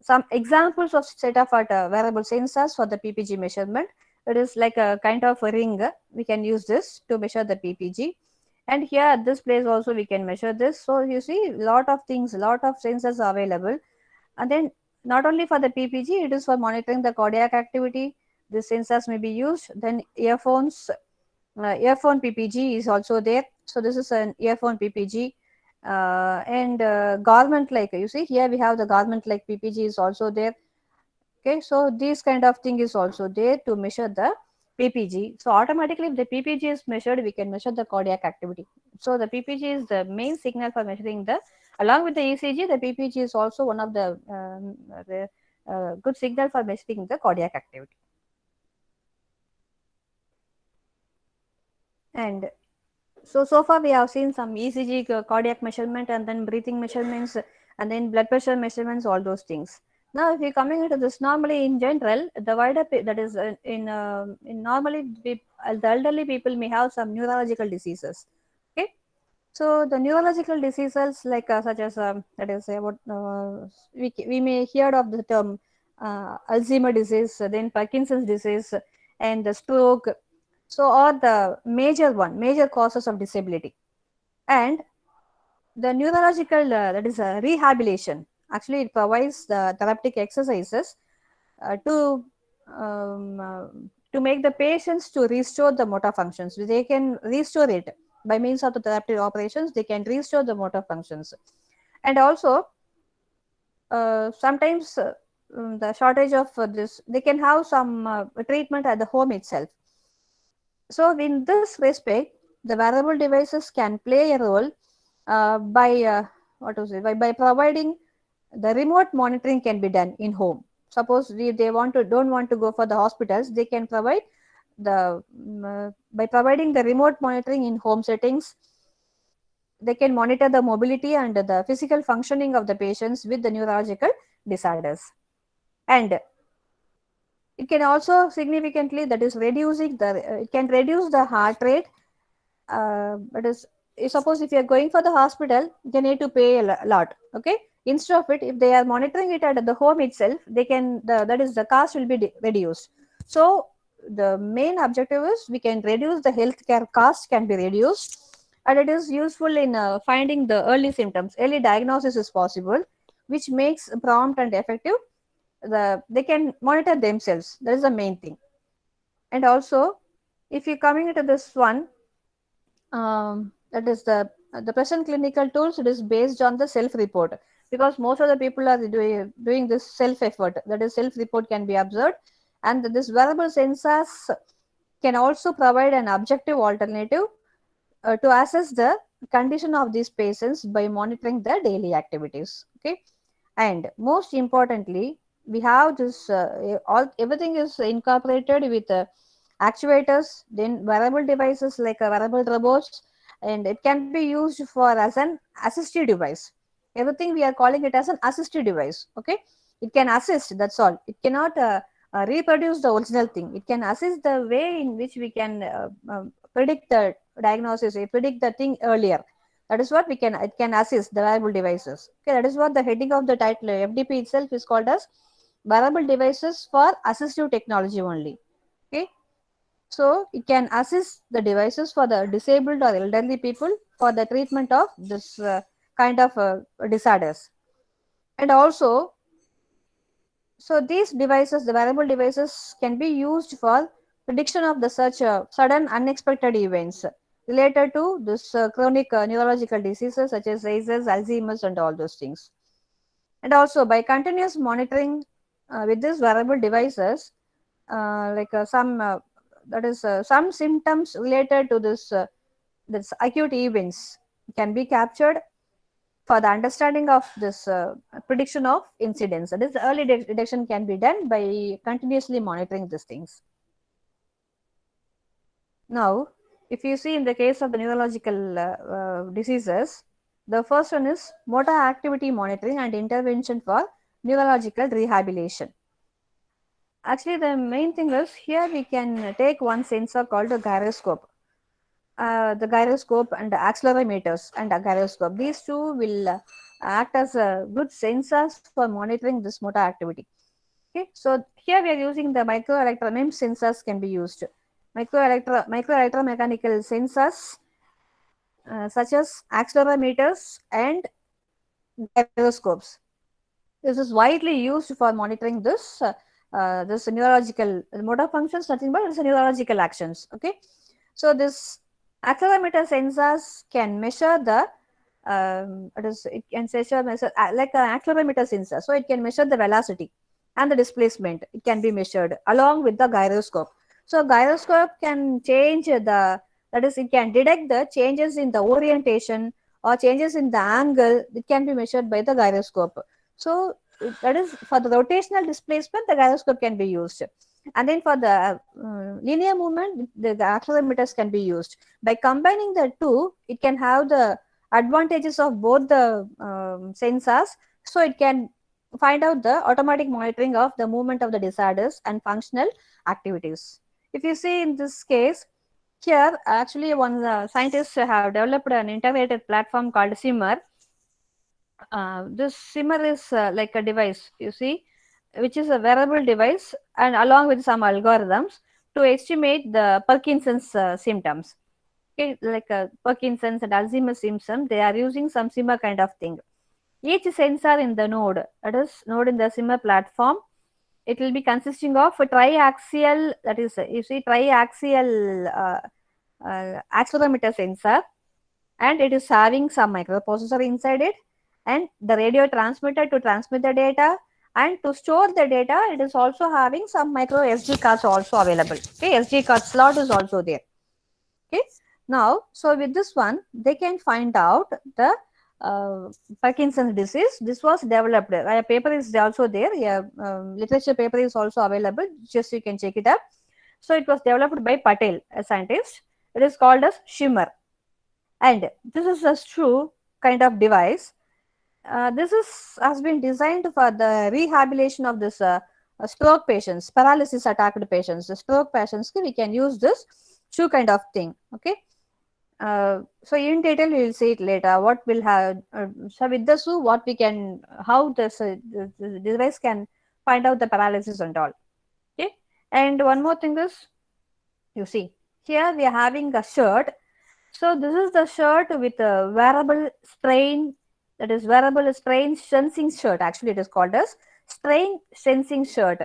Some examples of state of art wearable sensors for the PPG measurement. It is like a kind of a ring. We can use this to measure the PPG. And here at this place also we can measure this. So you see, lot of things, lot of sensors are available. And then not only for the PPG, it is for monitoring the cardiac activity. The sensors may be used. Then earphones, earphone PPG is also there. So this is an earphone PPG. And garment, like you see here we have the garment like PPG is also there. Okay, so this kind of thing is also there to measure the PPG. So automatically if the PPG is measured, we can measure the cardiac activity. So the PPG is the main signal for measuring the, along with the ECG, the PPG is also one of the good signal for measuring the cardiac activity. And so far we have seen some ECG cardiac measurement, and then breathing measurements, and then blood pressure measurements, all those things. Now if you're coming into this, normally in general, the wider that is in normally the elderly people may have some neurological diseases. Okay, so the neurological diseases like such as that is what we may hear of the term Alzheimer disease, then Parkinson's disease, and the stroke. So are the major causes of disability. And the neurological that is rehabilitation, actually it provides the therapeutic exercises to make the patients to restore the motor functions. They can restore it by means of the therapeutic operations. They can restore the motor functions. And also sometimes the shortage of this, they can have some treatment at the home itself. So in this respect, the wearable devices can play a role by what to say by providing the remote monitoring can be done in home. Suppose they don't want to go for the hospitals, they can provide by providing the remote monitoring in home settings. They can monitor the mobility and the physical functioning of the patients with the neurological disorders, and it can also significantly, that is reducing the it can reduce the heart rate. But is suppose if you are going for the hospital, they need to pay a lot. Okay, instead of it, if they are monitoring it at the home itself, they can that is the cost will be reduced. So the main objective is we can reduce the healthcare cost can be reduced, and it is useful in finding the early symptoms. Early diagnosis is possible, which makes prompt and effective. They can monitor themselves. That is the main thing. And also, if you coming into this one, that is the present clinical tools, it is based on the self report, because most of the people are doing this self effort, that is self report can be observed, and this wearable sensors can also provide an objective alternative to assess the condition of these patients by monitoring their daily activities. Okay, and most importantly, we have this all everything is incorporated with actuators, then wearable devices like wearable robots, and it can be used for as an assistive device. Everything we are calling it as an assistive device. Okay, it can assist, that's all. It cannot reproduce the original thing. It can assist the way in which we can predict the diagnosis, predict the thing earlier. That is what we can, it can assist the wearable devices. Okay, that is what the heading of the title FDP itself is called as wearable devices for assistive technology only. Okay, so it can assist the devices for the disabled or elderly people for the treatment of this kind of disorders. And also, so these devices, the wearable devices, can be used for prediction of the such sudden unexpected events related to this chronic neurological diseases such as ASES, Alzheimer's, and all those things. And also by continuous monitoring with these wearable devices, like some that is some symptoms related to this acute events can be captured for the understanding of this prediction of incidents. That is, the early detection can be done by continuously monitoring these things. Now, if you see in the case of the neurological diseases, the first one is motor activity monitoring and intervention for neurological rehabilitation. Actually, the main thing is here we can take one sensor called a gyroscope. The gyroscope and the accelerometers and a gyroscope, these two will act as good sensors for monitoring this motor activity. Okay, so here we are using the MEMS sensors can be used. Microelectromechanical sensors such as accelerometers and gyroscopes. This is widely used for monitoring this neurological motor functions, nothing but it's neurological actions. Okay, so this accelerometer sensors can measure the it can measure like an accelerometer sensor, so it can measure the velocity and the displacement. It can be measured along with the gyroscope. So gyroscope can change the, that is, it can detect the changes in the orientation or changes in the angle. It can be measured by the gyroscope. So that is, for the rotational displacement, the gyroscope can be used. And then for the linear movement, the accelerometers can be used. By combining the two, it can have the advantages of both the sensors. So it can find out the automatic monitoring of the movement of the disorders and functional activities. If you see in this case, here actually one scientists have developed an integrated platform called SIMMER. This SIMMER is like a device, you see, which is a wearable device, and along with some algorithms to estimate the Parkinson's symptoms. Okay, like Parkinson's and Alzheimer's symptoms, they are using some SIMMER kind of thing. Each sensor in the node, that is node in the SIMMER platform, it will be consisting of a triaxial, that is, you see, triaxial accelerometer sensor, and it is having some microprocessor inside it, and the radio transmitter to transmit the data, and to store the data it is also having some micro SD cards also available. Okay, SD card slot is also there. Okay, now so with this one they can find out the Parkinson's disease. This was developed. A paper is also there. Literature paper is also available. Just you can check it up. So it was developed by Patel, a scientist. It is called as Shimmer, and this is a true kind of device. This has been designed for the rehabilitation of this stroke patients, paralysis attacked patients. The stroke patients, we can use this shoe kind of thing. Okay. So in detail we will see it later. What will have so with the shoe, what we can, how the device can find out the paralysis and all. Okay. And one more thing is, you see here we are having a shirt. So this is the shirt with a wearable strain, that is wearable strain sensing shirt. Actually, it is called as strain sensing shirt.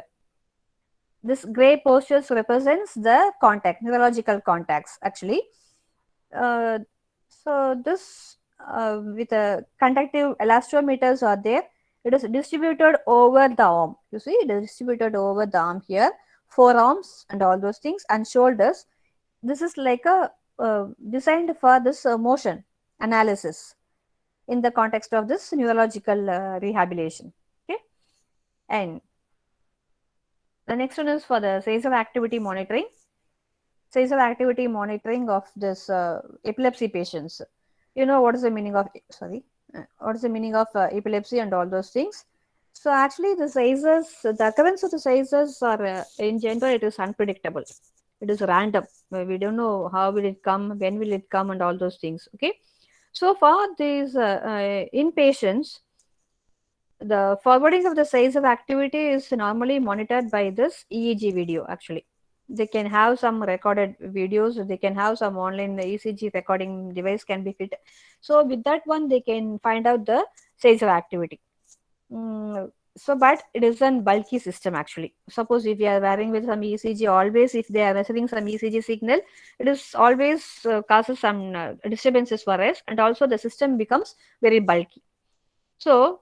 This gray postures represents the contact, neurological contacts actually. Uh, so this with a conductive elastometers are there. It is distributed over the arm. You see, it is distributed over the arm here, forearms and all those things, and shoulders. This is like a designed for this motion analysis in the context of this neurological rehabilitation. Okay, and the next one is for the seizure activity monitoring. Seizure activity monitoring of this epilepsy patients. You know what is the meaning of what is the meaning of epilepsy and all those things. So actually, the seizures, the occurrence of the seizures are in general it is unpredictable. It is random. We don't know how will it come, when will it come, and all those things. Okay. So for these in patients, the forwarding of the seizure activity is normally monitored by this EEG video. Actually, they can have some recorded videos. They can have some online ECG recording device can be fit. So with that one, they can find out the seizure activity. So, but it is a bulky system actually. Suppose if you are wearing with some ECG, always if they are measuring some ECG signal, it is always causes some disturbances for us, and also the system becomes very bulky. So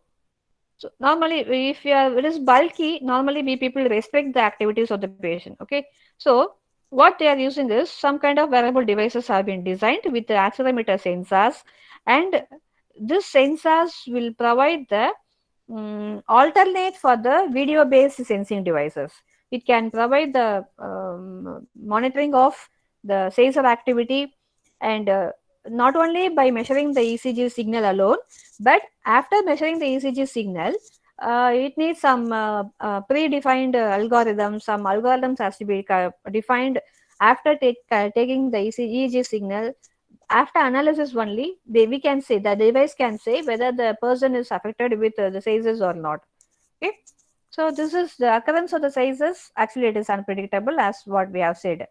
normally if you are, it is bulky, normally we people restrict the activities of the patient. Okay, so what they are using is some kind of wearable devices have been designed with the accelerometer sensors, and this sensors will provide the alternate for the video based sensing devices. It can provide the monitoring of the seizure activity, and not only by measuring the ECG signal alone, but after measuring the ECG signal, it needs some predefined algorithms. Some algorithms has to be defined after taking the ECG signal. After analysis only, we can say, the device can say whether the person is affected with the seizures or not. Okay, so this is the occurrence of the seizures. Actually, it is unpredictable as what we have said.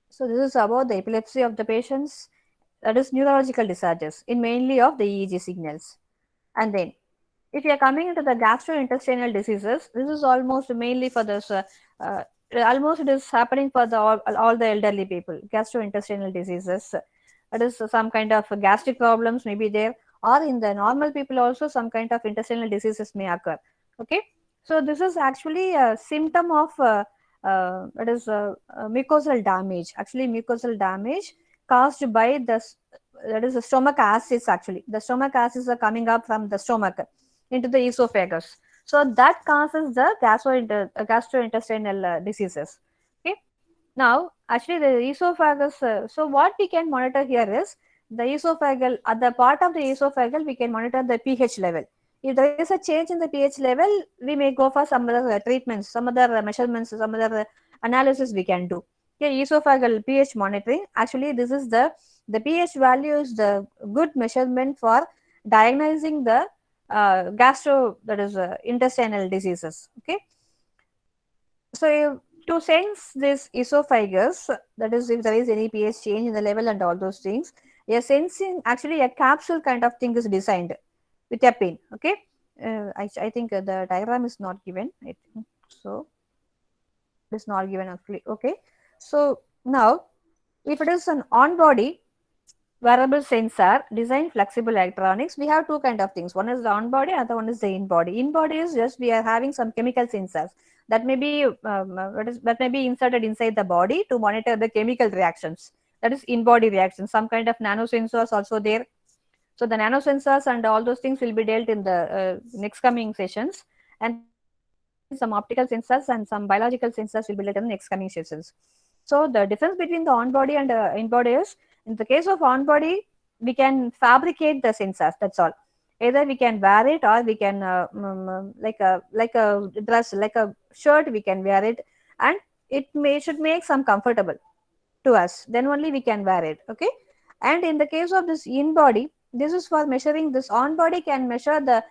So this is about the epilepsy of the patients, that is neurological disorders in mainly of the EEG signals. And then if you are coming into the gastrointestinal diseases, this is almost mainly for this almost it is happening for the all the elderly people. Gastrointestinal diseases, that is some kind of gastric problems may be there, or in the normal people also some kind of intestinal diseases may occur. Okay, so this is actually a symptom of that is mucosal damage. Actually, mucosal damage caused by the, that is the stomach acids. Actually, the stomach acids are coming up from the stomach into the esophagus. So that causes the gastrointestinal diseases. Okay. Now, actually, the esophagus. So what we can monitor here is the esophageal. At the part of the esophageal, we can monitor the pH level. If there is a change in the pH level, we may go for some other treatments, some other measurements, some other analysis we can do. Okay, esophageal pH monitoring. Actually, this is the pH value is the good measurement for diagnosing the gastro, that is intestinal diseases. Okay, so to sense this esophagus, that is if there is any pH change in the level and all those things, a sensing, actually a capsule kind of thing is designed with a pin. Okay, I think the diagram is not given. I think so. It is not given actually. Okay, so now if it is an on body, wearable sensor, design flexible electronics. We have two kind of things. One is the on body, other one is the in body. In body is just we are having some chemical sensors that may be that may be inserted inside the body to monitor the chemical reactions. That is in body reactions. Some kind of nano sensors also there. So the nano sensors and all those things will be dealt in the next coming sessions, and then some optical sensors and some biological sensors will be dealt in the next coming sessions. So the difference between the on body and in body is, in the case of on body, we can fabricate the sensors. That's all. Either we can wear it or we can like a dress, like a shirt, we can wear it, and should make some comfortable to us. Then only we can wear it. Okay. And in the case of this in body, this is for measuring. This on body can measure the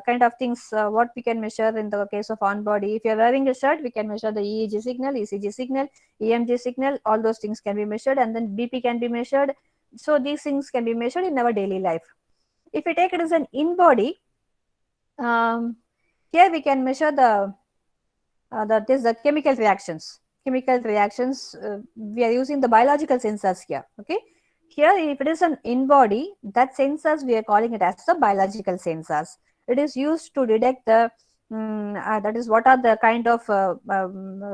kind of things what we can measure in the case of on body. If you're wearing a shirt, we can measure the EEG signal, ECG signal, EMG signal. All those things can be measured, and then BP can be measured. So these things can be measured in our daily life. If we take it as an in body, here we can measure the chemical reactions. Chemical reactions, we are using the biological sensors here. Okay. Here, if it is an in body, that sensors we are calling it as the biological sensors. It is used to detect the that is what are the kind of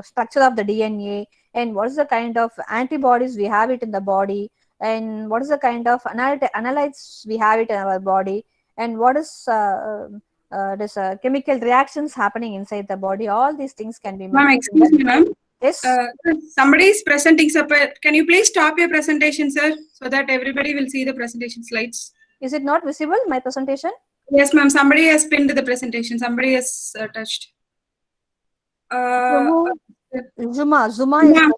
structure of the DNA, and what is the kind of antibodies we have it in the body, and what is the kind of analytes we have it in our body, and what is this chemical reactions happening inside the body. All these things can be Ma'am, measured. excuse me, ma'am. Yes. Somebody is presenting, sir. Can you please stop your presentation, sir, so that everybody will see the presentation slides? Is it not visible, my presentation? Yes, ma'am. Somebody has pinned the presentation. Somebody has touched. Zuma is Zuma.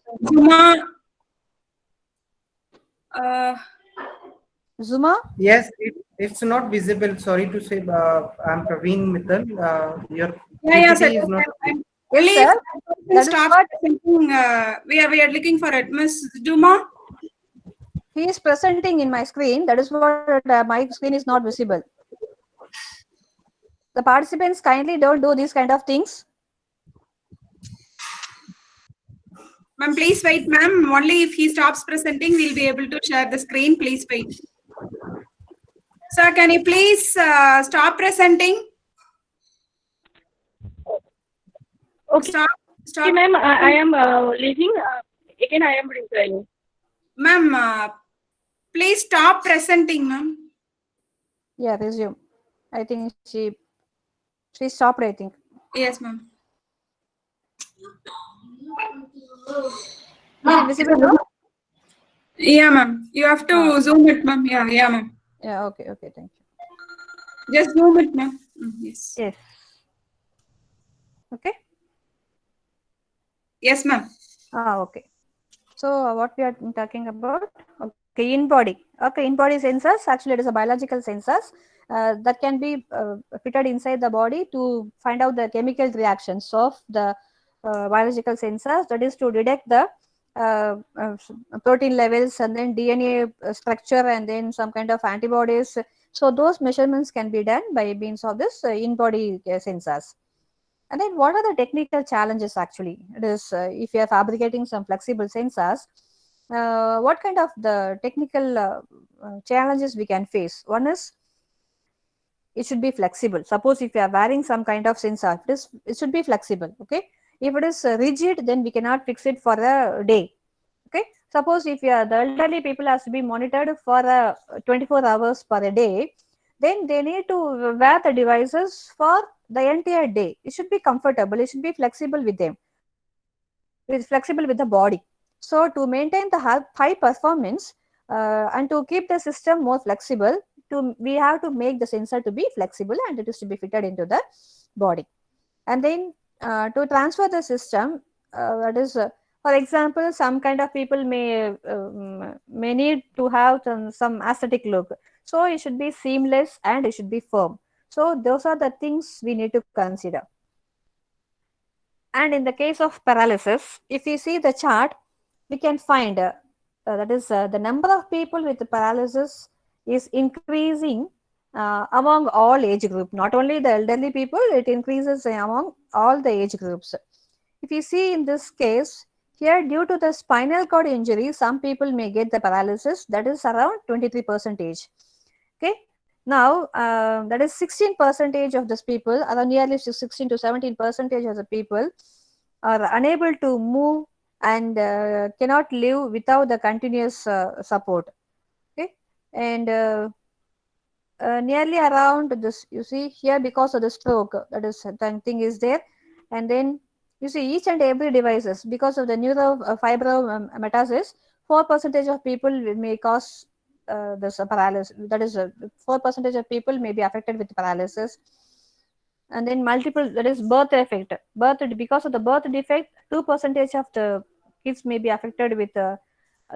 Zuma? Yes, it's not visible. Sorry to say, I'm Praveen Mittal. Your Yeah, sir. PPT is not. Yes, sir. That Stop is what we are looking for it, Miss Duma. he is presenting in my screen. That is what my screen is not visible. The participants kindly don't do these kind of things. Ma'am, please wait, ma'am. Only if he stops presenting, we'll be able to share the screen. Please wait. Sir, can you please stop presenting? Okay. Stop. Okay, ma'am, I am leaving. Again, I am replying. Ma'am, please stop presenting, ma'am. Yeah, resume. I think she stopped, I think. Yes, ma'am. Is it visible now? Yeah, ma'am. You have to zoom it, ma'am. Yeah, ma'am. Yeah, okay, thank you. Just zoom it, ma'am. Yes. Yes. Okay. Yes, ma'am. Okay. So what we are talking about? Okay, in body. Okay, in body sensors. Actually, it is a biological sensors that can be fitted inside the body to find out the chemical reactions of the biological sensors. That is to detect the protein levels, and then DNA structure, and then some kind of antibodies. So those measurements can be done by means of this in body sensors. And then what are the technical challenges actually? It is if you are fabricating some flexible sensors, what kind of the technical challenges we can face? One is it should be flexible. Suppose if you are wearing some kind of sensor, it should be flexible. Okay. If it is rigid, then we cannot fix it for a day. Okay. Suppose if you are the elderly people has to be monitored for 24 hours per day, then they need to wear the devices for the entire day. It should be comfortable. It should be flexible with them. It's flexible with the body. So to maintain the high performance and to keep the system more flexible, we have to make the sensor to be flexible, and it is to be fitted into the body. And then to transfer the system, that is, for example, some kind of people may need to have some aesthetic look. So it should be seamless and it should be firm. So those are the things we need to consider. And in the case of paralysis, if you see the chart, we can find that is the number of people with paralysis is increasing among all age groups. Not only the elderly people, it increases among all the age groups. If you see in this case, here, due to the spinal cord injury, some people may get the paralysis, that is around 23 percentage. Okay. Now, that is 16 percentage of these people, around nearly 16 to 17 percentage of the people are unable to move and cannot live without the continuous support. Okay. And nearly around this, you see here, because of the stroke, that is thing is there. And then you see each and every devices, because of the neurofibro metastasis, 4 percentage of people may cause this paralysis, that is 4 percentage of people may be affected with paralysis. And then multiple, that is birth effect, because of the birth defect, 2 percentage of the kids may be affected with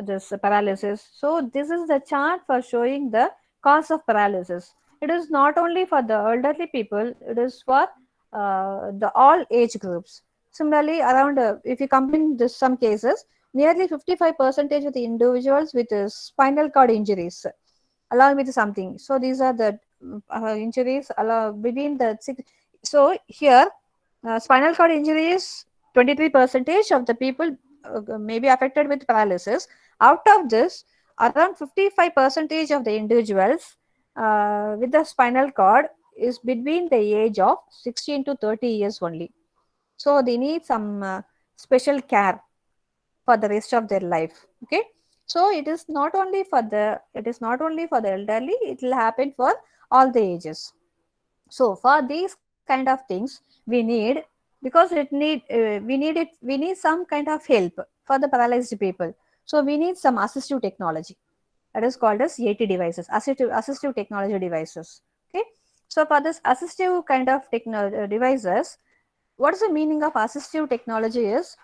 this paralysis. So this is the chart for showing the cause of paralysis. It is not only for the elderly people, it is for the all age groups. Similarly, around if you combine this some cases, nearly 55 percentage of the individuals with spinal cord injuries along with something. So these are the injuries between the six. So here, spinal cord injuries, 23 percentage of the people may be affected with paralysis. Out of this, around 55 percentage of the individuals with the spinal cord is between the age of 16 to 30 years only. So they need some special care for the rest of their life. Okay. So it is not only for the elderly, it will happen for all the ages. So for these kind of things we need, because we need some kind of help for the paralyzed people. So we need some assistive technology, that is called as AT devices, assistive technology devices. Okay. So for this assistive kind of devices, what is the meaning of assistive technology is,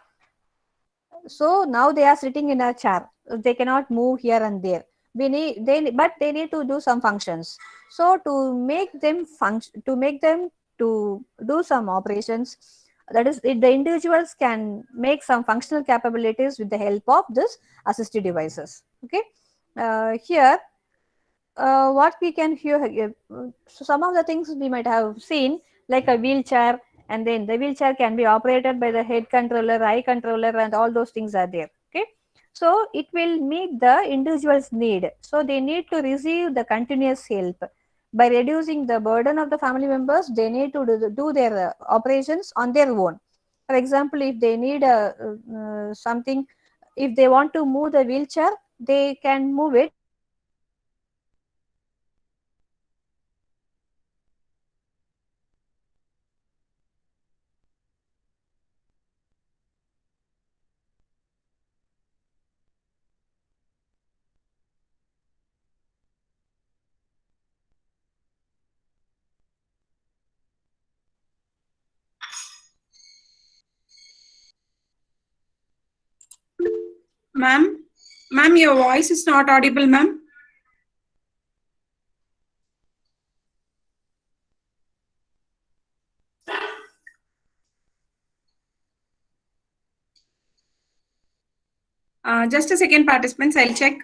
so now they are sitting in a chair, they cannot move here and there. But they need to do some functions. So to make them function, to make them to do some operations, that is, the individuals can make some functional capabilities with the help of this assistive devices. Okay. Here, what we can hear, so some of the things we might have seen, like a wheelchair, and then the wheelchair can be operated by the head controller, eye controller, and all those things are there. Okay. So it will meet the individual's need, so they need to receive the continuous help. By reducing the burden of the family members, they need to do their operations on their own. For example, if they need something, if they want to move the wheelchair, they can move it. Ma'am, your voice is not audible, ma'am. Just a second, participants, I'll check.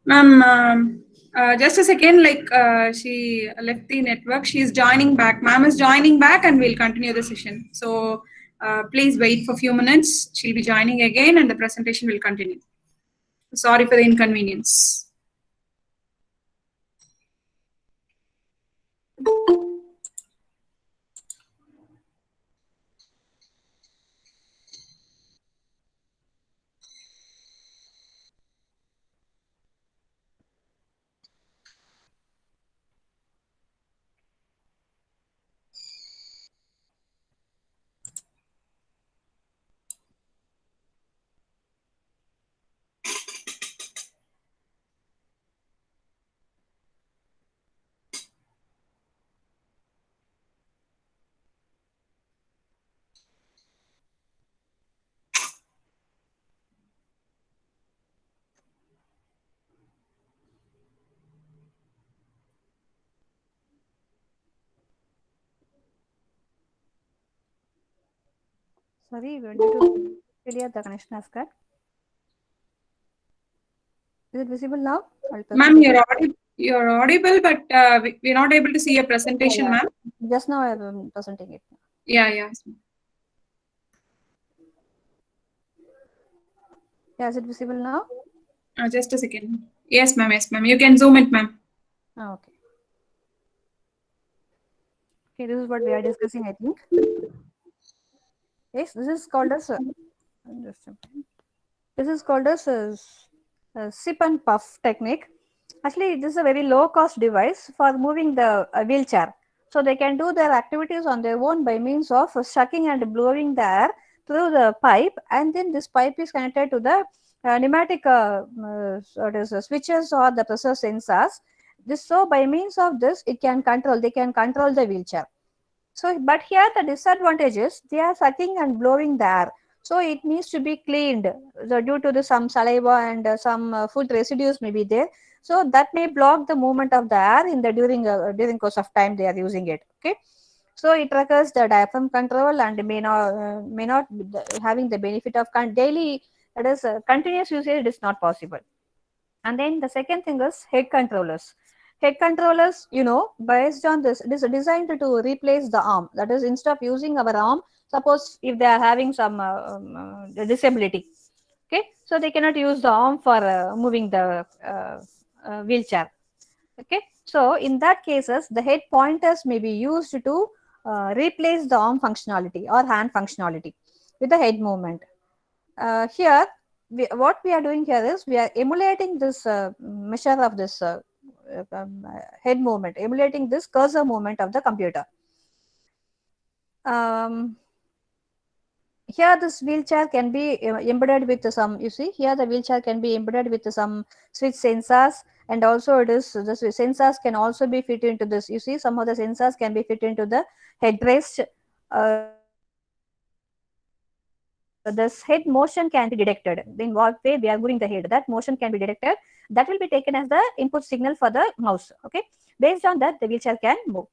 Ma'am, just a second, like she left the network. She's joining back. Ma'am is joining back and we'll continue the session. So please wait for a few minutes. She'll be joining again and the presentation will continue. Sorry for the inconvenience. Sorry, we need to clear the connection has cut. Is it visible now? I'll present Ma'am, again. you're audible, but we're not able to see your presentation, Yeah. ma'am. Just now I'm presenting it. Yeah, yeah. Yeah, is it visible now? Just a second. Yes, ma'am. Yes, ma'am. You can zoom it, ma'am. Okay. Okay, this is what we are discussing, I think. Yes, this is called as just a minute. This is called as sip and puff technique. Actually, this is a very low cost device for moving the wheelchair. So they can do their activities on their own by means of sucking and blowing the air through the pipe, and then this pipe is connected to the pneumatic switches or the pressure sensors. This, so by means of this, they can control the wheelchair. So, but here the disadvantage is they are sucking and blowing the air. So it needs to be cleaned. So due to the some saliva and some food residues may be there. So that may block the movement of the air in the during course of time they are using it. Okay. So it requires the diaphragm control and may not be having the benefit of daily, that is continuous usage. It is not possible. And then the second thing is head controllers. Head controllers, based on this, it is designed to replace the arm. That is, instead of using our arm, suppose if they are having some disability, okay, so they cannot use the arm for moving the wheelchair. Okay, so in that cases, the head pointers may be used to replace the arm functionality or hand functionality with the head movement. Here, what we are doing here is we are emulating this measure of this head movement, emulating this cursor movement of the computer. Here this wheelchair can be embedded with some, you see here the wheelchair can be embedded with some switch sensors, and also the sensors can also be fit into this. You see some of the sensors can be fit into the headrest. This head motion can be detected. In what way we are moving the head, that motion can be detected. That will be taken as the input signal for the mouse. Okay, based on that the wheelchair can move.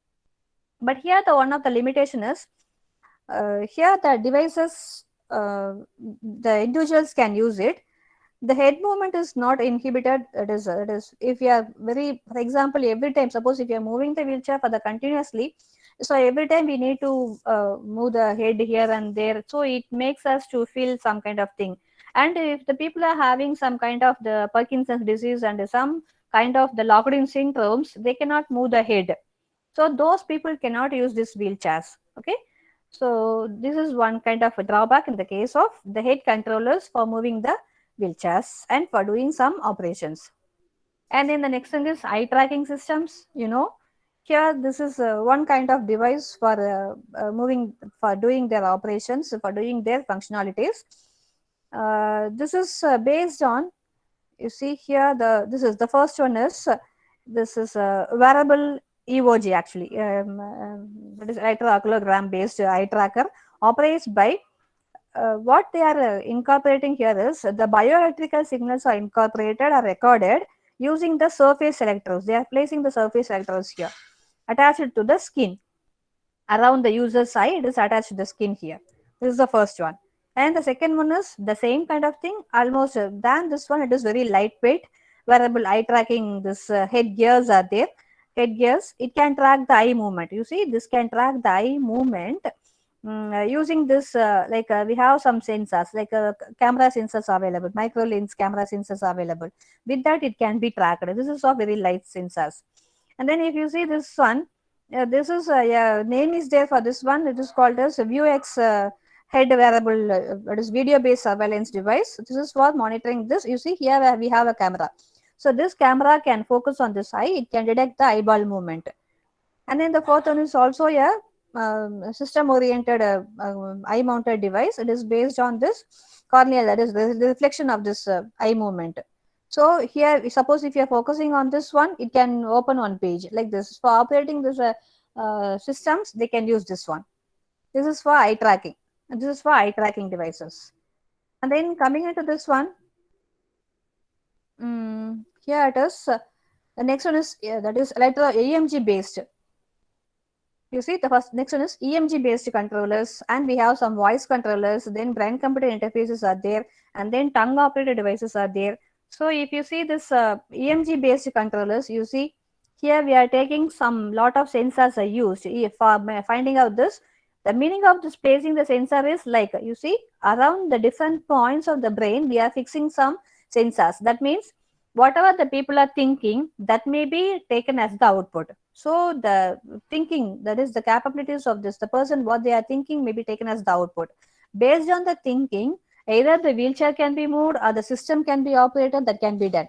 But here the one of the limitation is here the devices, the individuals can use it. The head movement is not inhibited. It is if you are for example, every time, suppose if you are moving the wheelchair for the continuously, so every time we need to move the head here and there, so it makes us to feel some kind of thing. And if the people are having some kind of the Parkinson's disease and some kind of the locked-in syndromes, they cannot move the head. So those people cannot use these wheelchairs. Okay, so this is one kind of a drawback in the case of the head controllers for moving the wheelchairs and for doing some operations. And then the next thing is eye tracking systems. Here this is one kind of device for moving, for doing their operations, for doing their functionalities. This is based on, you see here this is the first one is this is a wearable EOG actually, that is electrooculogram based eye tracker, operates by what they are incorporating here is the bioelectrical signals are incorporated or recorded using the surface electrodes. They are placing the surface electrodes here attached to the skin. Around the user's eye, it is attached to the skin here. This is the first one. And the second one is the same kind of thing, almost than this one. It is very lightweight, wearable eye tracking. This head gears are there. Head gears, it can track the eye movement. You see, this can track the eye movement using this, we have some sensors, like camera sensors available, micro lens camera sensors available. With that, it can be tracked. This is of very light sensors. And then if you see this one, this is name is there for this one. It is called as Vuex head wearable. It is video based surveillance device. This is for monitoring this. You see here we have a camera. So this camera can focus on this eye. It can detect the eyeball movement. And then the fourth one is also a system oriented eye mounted device. It is based on this corneal, that is the reflection of this eye movement. So here, suppose if you are focusing on this one, it can open one page like this. For operating this systems, they can use this one. This is for eye tracking. And this is for eye tracking devices. And then coming into this one, here it is. The next one is that is EMG based. You see, the first next one is EMG based controllers, and we have some voice controllers. Then brain computer interfaces are there, and then tongue operated devices are there. So if you see this EMG based controllers, you see here we are taking some lot of sensors are used. For finding out this, the meaning of this placing the sensor is like, you see, around the different points of the brain we are fixing some sensors. That means whatever the people are thinking, that may be taken as the output. So the thinking, that is the capabilities of this, the person what they are thinking may be taken as the output. Based on the thinking, either the wheelchair can be moved or the system can be operated, that can be done.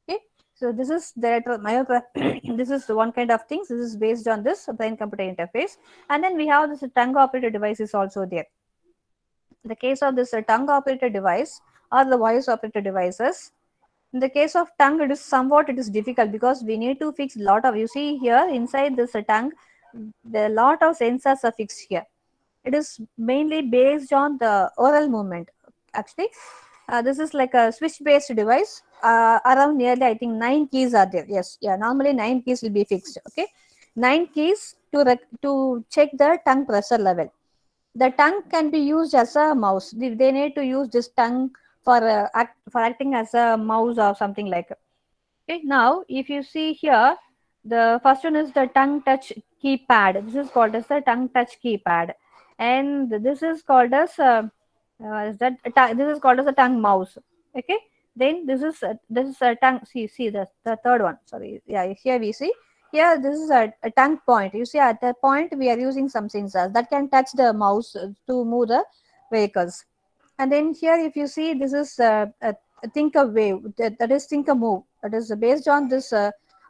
Okay, so this is this is one kind of things. This is based on this brain computer interface. And then we have this tongue operated device is also there. In the case of this tongue operated device or the voice operated devices, in the case of tongue, it is difficult because we need to fix a lot of, you see here inside this tongue, the lot of sensors are fixed here. It is mainly based on the oral movement. Actually, this is like a switch based device. Around nearly, I think 9 keys are there. Yes, yeah, normally 9 keys will be fixed. Okay, 9 keys to check the tongue pressure level. The tongue can be used as a mouse. They need to use this tongue for acting as a mouse or something like. Okay, now if you see here, the first one is the tongue touch keypad. This is called as the tongue touch keypad, and this is called as this is called as a tongue mouse. Okay, then this is a tongue. See the third one. Sorry, yeah. Here we see here this is a tongue point. You see at the point we are using some sensors that can touch the mouse to move the vehicles. And then here if you see this is a think a wave, that is think a move, that is based on this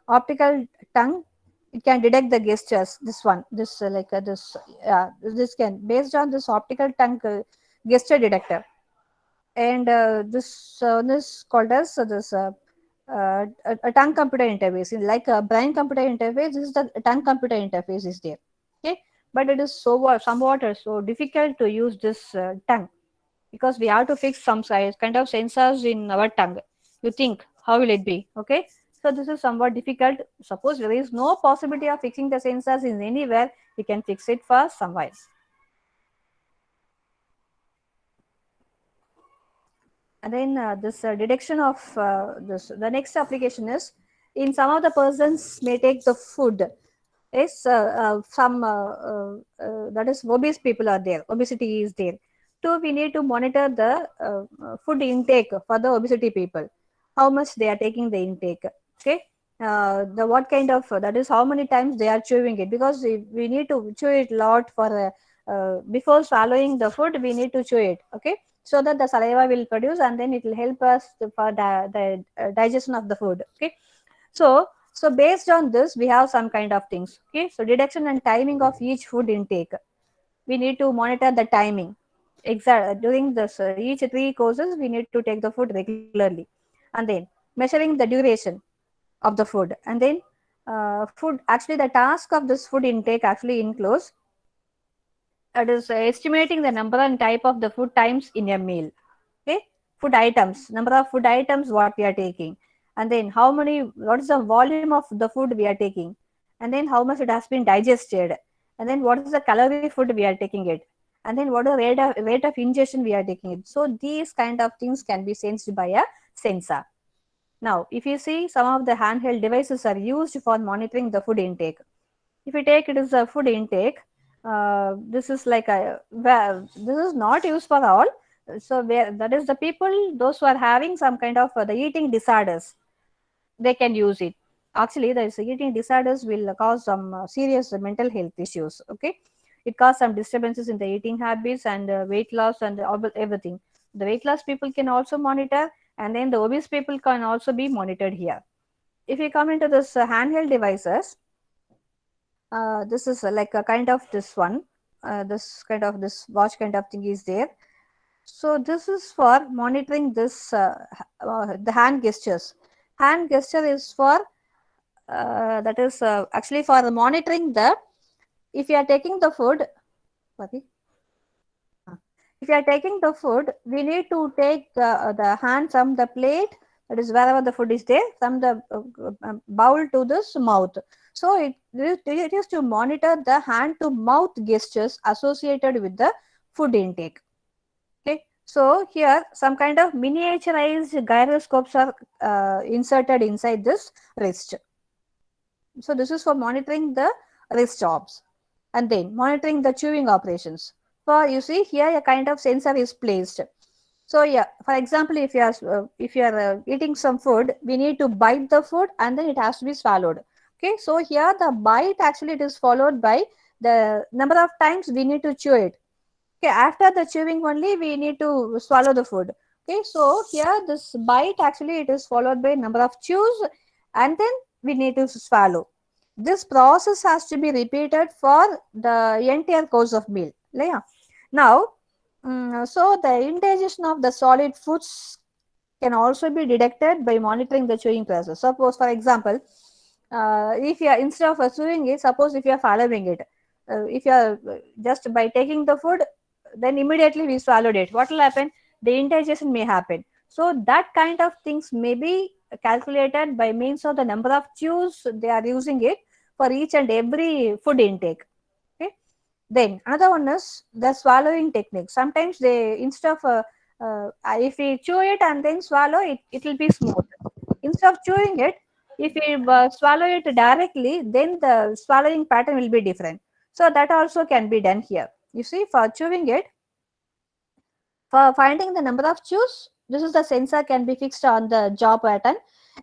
optical tongue. It can detect the gestures. This one, this this can based on this optical tongue gesture detector. And this called as a tongue computer interface. Like a brain computer interface, this is the tongue computer interface is there. Okay, but it is somewhat so difficult to use this tongue, because we have to fix some size kind of sensors in our tongue. You think how will it be? Okay, so this is somewhat difficult. Suppose there is no possibility of fixing the sensors in anywhere, we can fix it for some while. And then this detection of the next application is, in some of the persons may take the food. Yes, some that is obese people are there, obesity is there. So we need to monitor the food intake for the obesity people, how much they are taking the intake. Okay, the what kind of that is how many times they are chewing it, because we need to chew it a lot for before swallowing the food we need to chew it. Okay, so that the saliva will produce and then it will help us for the digestion of the food. Okay, so based on this we have some kind of things. Okay, so detection and timing of each food intake, we need to monitor the timing exact during this each 3 courses we need to take the food regularly. And then measuring the duration of the food. And then food, actually the task of this food intake actually includes, that is estimating the number and type of the food times in a meal. Okay, food items, number of food items what we are taking, and then how many, what is the volume of the food we are taking, and then how much it has been digested, and then what is the calorie food we are taking it, and then what is the rate of ingestion we are taking it. So these kind of things can be sensed by a sensor. Now if you see, some of the handheld devices are used for monitoring the food intake. If you take it as a food intake, this is like a, well, this is not used for all. So where that is the people, those who are having some kind of the eating disorders, they can use it. Actually the eating disorders will cause some serious mental health issues. Okay, it causes some disturbances in the eating habits and weight loss and everything. The weight loss people can also monitor, and then the obese people can also be monitored here. If you come into this handheld devices, this is like a kind of this one, this kind of this watch kind of thing is there. So this is for monitoring this the hand gestures. Hand gesture is for that is actually for monitoring the, if you are taking the food, sorry, if you are taking the food, we need to take the hand from the plate that is wherever the food is there, from the bowl to this mouth. So it is to monitor the hand to mouth gestures associated with the food intake. Okay, so here some kind of miniaturized gyroscopes are inserted inside this wrist. So this is for monitoring the wrist jobs, and then monitoring the chewing operations. For you see here a kind of sensor is placed. So yeah, for example, if you are eating some food, we need to bite the food and then it has to be swallowed. Okay, so here the bite actually it is followed by the number of times we need to chew it. Okay, after the chewing only we need to swallow the food. Okay, so here this bite actually it is followed by number of chews and then we need to swallow. This process has to be repeated for the entire course of meal. Yeah. Now, so the indigestion of the solid foods can also be detected by monitoring the chewing process. Suppose, for example, if you are instead of chewing it, suppose if you are following it, if you are just by taking the food, then immediately we swallowed it. What will happen? The indigestion may happen. So that kind of things may be calculated by means of the number of chews they are using it for each and every food intake. Okay. Then another one is the swallowing technique. Sometimes they instead of if we chew it and then swallow it, it will be smooth. Instead of chewing it, if we swallow it directly, then the swallowing pattern will be different. So that also can be done here. You see, for chewing it, for finding the number of chews, this is the sensor can be fixed on the jaw pattern.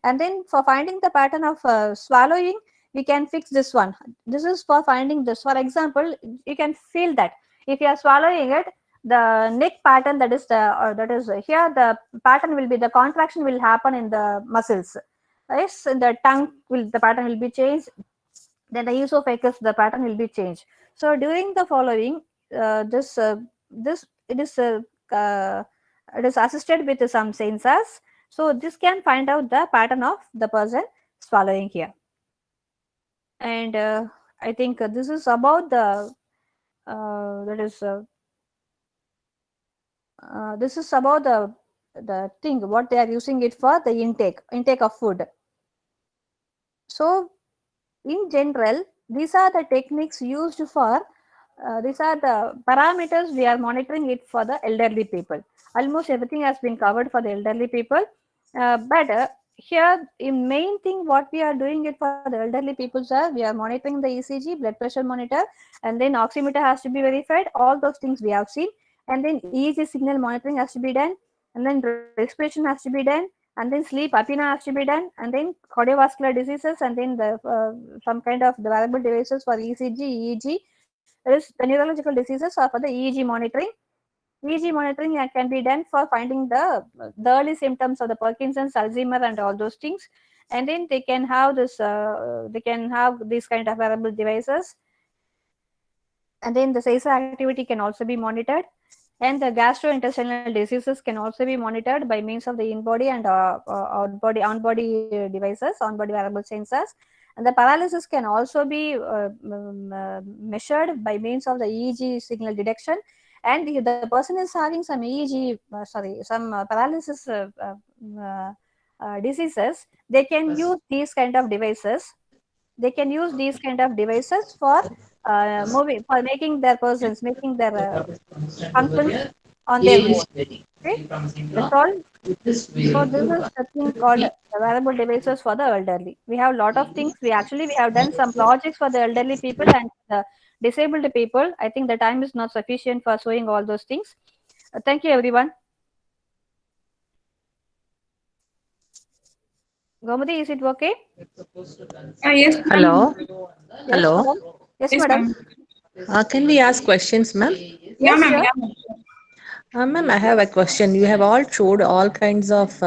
And then for finding the pattern of swallowing, we can fix this one. This is for finding this. For example, you can feel that if you are swallowing it, the neck pattern that is here, the pattern will be the contraction will happen in the muscles. Yes, in the tongue the pattern will be changed. Then the esophagus, the pattern will be changed. So during the following, this it is assisted with some sensors. So this can find out the pattern of the person swallowing here. And I think this is about the this is about the thing what they are using it for, the intake of food. So in general, these are the techniques used for these are the parameters we are monitoring it for the elderly people. Almost everything has been covered for the elderly people, but here in main thing what we are doing it for the elderly people, sir, we are monitoring the ECG, blood pressure monitor, and then oximeter has to be verified. All those things we have seen, and then EEG signal monitoring has to be done, and then respiration has to be done, and then sleep apnea has to be done, and then cardiovascular diseases, and then the some kind of the wearable devices for ECG, EEG. There is the neurological diseases are for the EEG monitoring. EEG monitoring can be done for finding the early symptoms of the Parkinson's, Alzheimer, and all those things. And then they can have this, they can have these kind of wearable devices. And then the seizure activity can also be monitored. And the gastrointestinal diseases can also be monitored by means of the in-body and on-body devices, on-body wearable sensors. And the paralysis can also be measured by means of the EEG signal detection. And if the person is having some paralysis diseases, they can use these kind of devices. They can use these kind of devices for making their persons, making their functions on their own. Okay, that's all. So this is the thing called the wearable devices for the elderly. We have a lot of things. We have done some projects for the elderly people and the disabled people. I think the time is not sufficient for showing all those things. Thank you, everyone. Gomati, is it okay? Yes. Hello. Yes, Hello. madam. Yes, Yes, madam. ma'am. Can we ask questions, ma'am? Yeah, Yes, ma'am. sure. Yeah, ma'am. Ma'am, I have a question. You have all showed all kinds of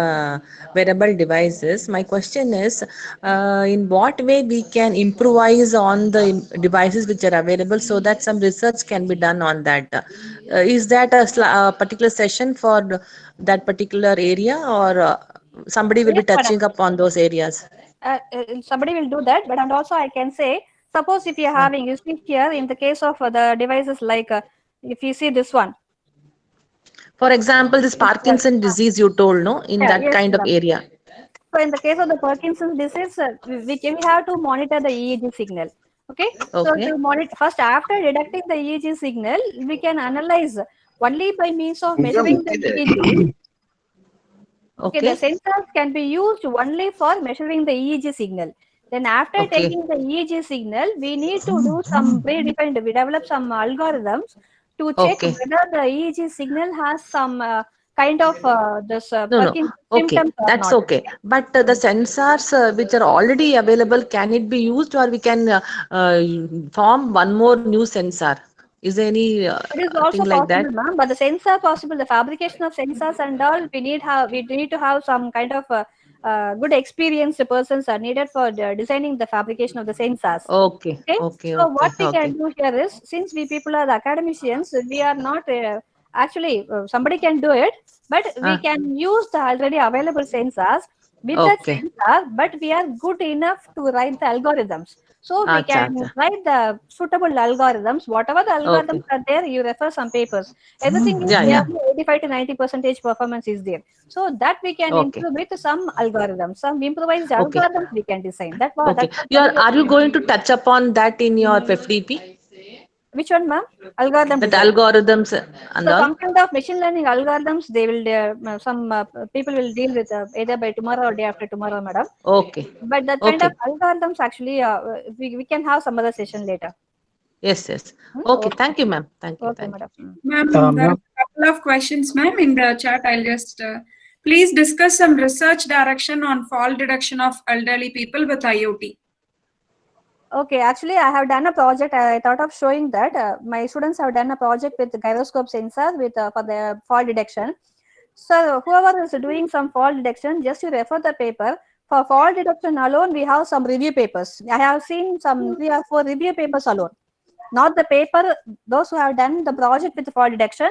wearable devices. My question is, in what way we can improvise on the devices which are available so that some research can be done on that? Is that a particular session for that particular area, or somebody will be Yes, madam. touching up on those areas? Somebody will do that, but and also I can say, suppose if you are having, you see here in the case of the devices like, if you see this one. For example, this Parkinson disease you told, no, in that Yes, kind of madam. area. So in the case of the Parkinson's disease, we have to monitor the EEG signal. Okay. So Okay. to monitor first, after detecting the EEG signal, we can analyze only by means of measuring the EEG. Okay, the Okay. sensors can be used only for measuring the EEG signal. Then after Okay. taking the EEG signal, we need to do some predefined, we develop some algorithms to check Okay. whether the EEG signal has some kind of this No, no. Parkinson's Okay, symptoms or that's not. okay. But the sensors which are already available, can it be used, or we can form one more new sensor? Is there any It is thing also like that? possible, ma'am. But the sensor possible, the fabrication of sensors and all, we need to have some kind of good experienced persons are needed for designing the fabrication of the sensors. Okay, Okay. okay, So what okay, we can okay, do here is, since we people are the academicians, we are not actually somebody can do it, but we uh, can use the already available sensors with that okay. sensor. But we are good enough to write the algorithms. So we Acha, can acha. write the suitable algorithms. Whatever the algorithms Okay. are there, you refer some papers. Everything is Yeah, yeah. nearly 85 to 90% performance is there. So that we can Okay, improve with some algorithms, some improvised okay, algorithms we can design. okay. That's You what are you going to touch upon that in your FDP? which one, ma'am? Algorithm That design. algorithms and So all? some kind of machine learning algorithms, they will some people will deal with either by tomorrow or day after tomorrow, madam. Okay, But that kind of okay. algorithms actually, we can have some other session later. Yes, yes. Hmm? Okay, Okay, thank you, ma'am. Thank you, okay, thank you. madam. Hmm. Ma'am, there are Ma'am, a couple of questions, ma'am, in the chat. I'll just please discuss some research direction on fall detection of elderly people with IoT. Okay, actually, I have done a project. I thought of showing that my students have done a project with gyroscope sensors with for the fall detection. So whoever is doing some fall detection, just you refer the paper. For fall detection alone, we have some review papers. I have seen some 3 or 4 review papers alone. Not the paper. Those who have done the project with fall detection,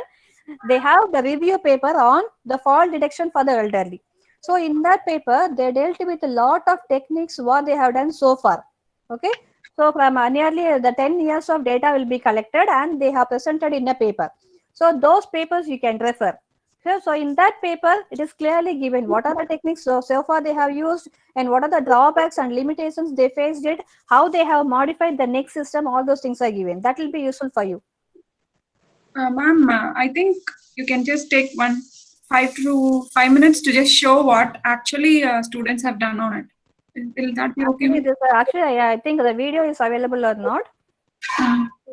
they have the review paper on the fall detection for the elderly. So in that paper, they dealt with a lot of techniques what they have done so far. Okay. So from nearly the 10 years of data will be collected and they have presented in a paper. So those papers you can refer. So in that paper, it is clearly given what are the techniques so far they have used and what are the drawbacks and limitations they faced it, how they have modified the next system, all those things are given. That will be useful for you. Ma'am, I think you can just take 5 minutes to just show what actually students have done on it. Will that be okay? Actually, I think the video is available or not.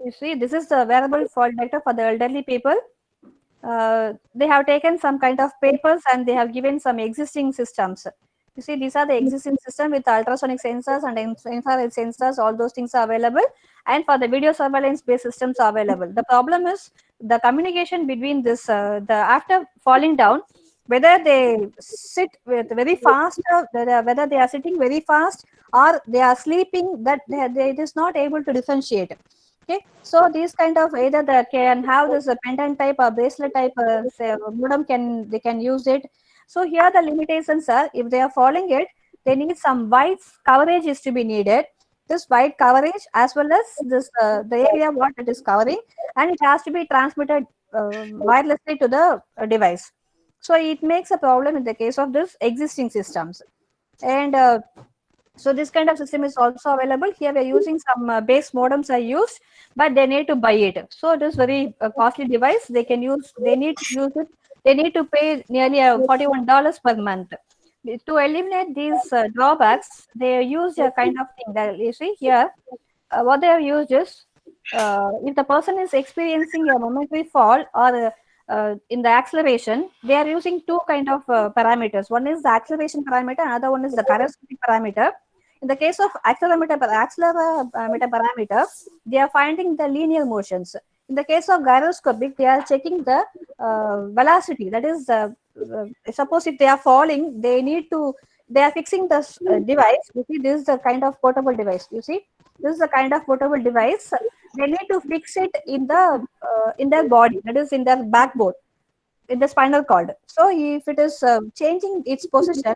You see, this is the wearable fall detector for the elderly people. They have taken some kind of papers and they have given some existing systems. You see, these are the existing system with ultrasonic sensors and infrared sensors. All those things are available, and for the video surveillance based systems are available. The problem is the communication between this the after falling down, whether they sit with very fast, whether they are sitting very fast or they are sleeping, that they it is not able to differentiate. Okay, so these kind of either they can have this pendant type or bracelet type say, modem they can use it. So here the limitations are if they are following it, they need some wide coverage is to be needed. This wide coverage as well as this the area what it is covering, and it has to be transmitted wirelessly to the device. So it makes a problem in the case of this existing systems. And so this kind of system is also available. Here we are using some base modems are used, but they need to buy it. So it is very costly device. They need to use it. They need to pay nearly $41 per month. To eliminate these drawbacks, they use a kind of thing that you see here. What they have used is if the person is experiencing a momentary fall or in the acceleration, they are using two kind of parameters. One is the acceleration parameter, another one is the gyroscopic parameter. In the case of accelerometer parameter, they are finding the linear motions. In the case of gyroscopic, they are checking the velocity. That is, suppose if they are falling, they are fixing the device. You see, this is the kind of portable device. You see, this is the kind of portable device. They need to fix it in their body, that is in their backbone, in the spinal cord. So if it is changing its position,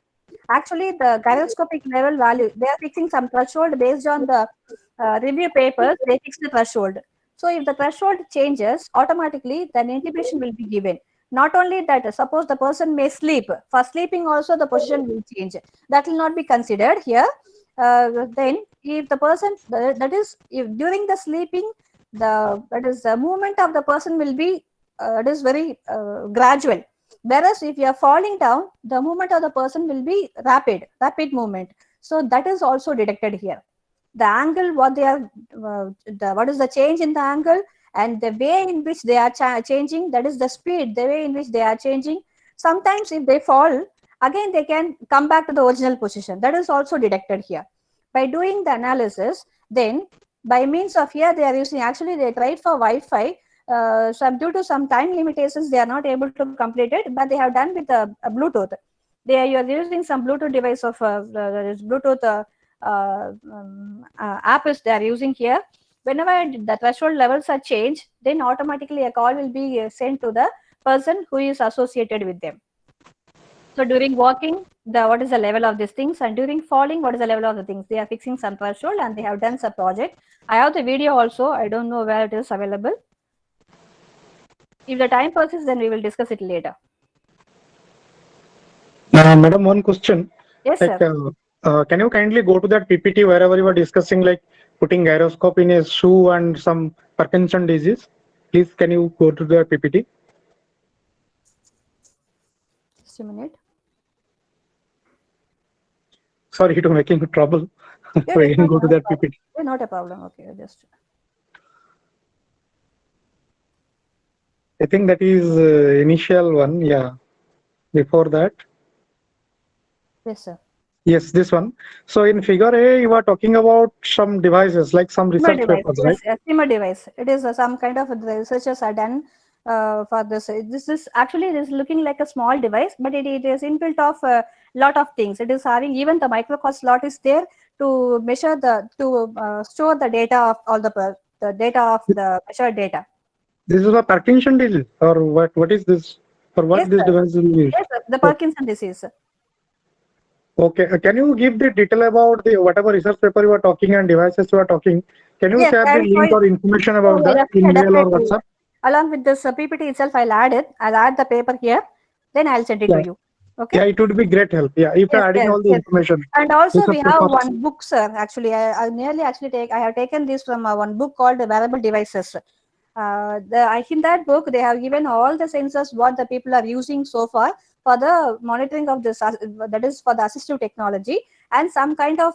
actually the gyroscopic level value, they are fixing some threshold based on the review papers. They fix the threshold. So if the threshold changes, automatically then inhibition will be given. Not only that, suppose the person may sleep. For sleeping also the position will change. That will not be considered here. Then if the person, that is, if during the sleeping, the movement of the person will be it is very gradual. Whereas if you are falling down, the movement of the person will be rapid movement. So that is also detected here. The angle, what they are, what is the change in the angle, and the way in which they are changing, that is the speed, the way in which they are changing. Sometimes if they fall, again they can come back to the original position. That is also detected here. By doing the analysis, then by means of here they are using, actually they tried for Wi-Fi. Due to some time limitations, they are not able to complete it, but they have done with a Bluetooth. You are using some Bluetooth device of Bluetooth app is they are using here. Whenever the threshold levels are changed, then automatically a call will be sent to the person who is associated with them. So during walking, what is the level of these things, and during falling, what is the level of the things? They are fixing some threshold and they have done some project. I have the video also. I don't know where it is available. If the time persists, then we will discuss it later. Madam, one question. Yes, Like, sir. can you kindly go to that PPT wherever you were discussing, like putting gyroscope in a shoe and some Parkinson disease? Please, can you go to the PPT? Just a minute. Sorry to making trouble. Yeah, We it's can not, go to not a that problem. PPT. Yeah, not a problem. Okay, just. I think that is initial one. Yeah. Before that. Yes, sir. Yes, this one. So in figure A, you are talking about some devices, like some research Device, papers, right? yes, a streamer device. It is some kind of the researchers are done for this. This is actually, it is looking like a small device, but it is inbuilt of a lot of things. It is having even the microcosm slot is there to measure store the data of all the data of the measured data. This is a Parkinson disease, or what? What is this? For what Yes, this sir. device is used? Yes, sir. The Parkinson disease. Okay. Can you give the detail about the whatever research paper you are talking and devices you are talking? Can you Yes, share I the will show link you. or information about Yeah, that in mail or definitely. WhatsApp? Along with this PPT itself, I'll add it. I'll add the paper here. Then I'll send it Yeah. to you. Okay. Yeah, it would be great help. Yeah, if you're Yes, adding yes, all the yes. information. And also we Research have papers. one book, sir. Actually, I nearly actually I have taken this from one book called the Wearable Devices. In that book, they have given all the sensors what the people are using so far for the monitoring of this, that is for the assistive technology, and some kind of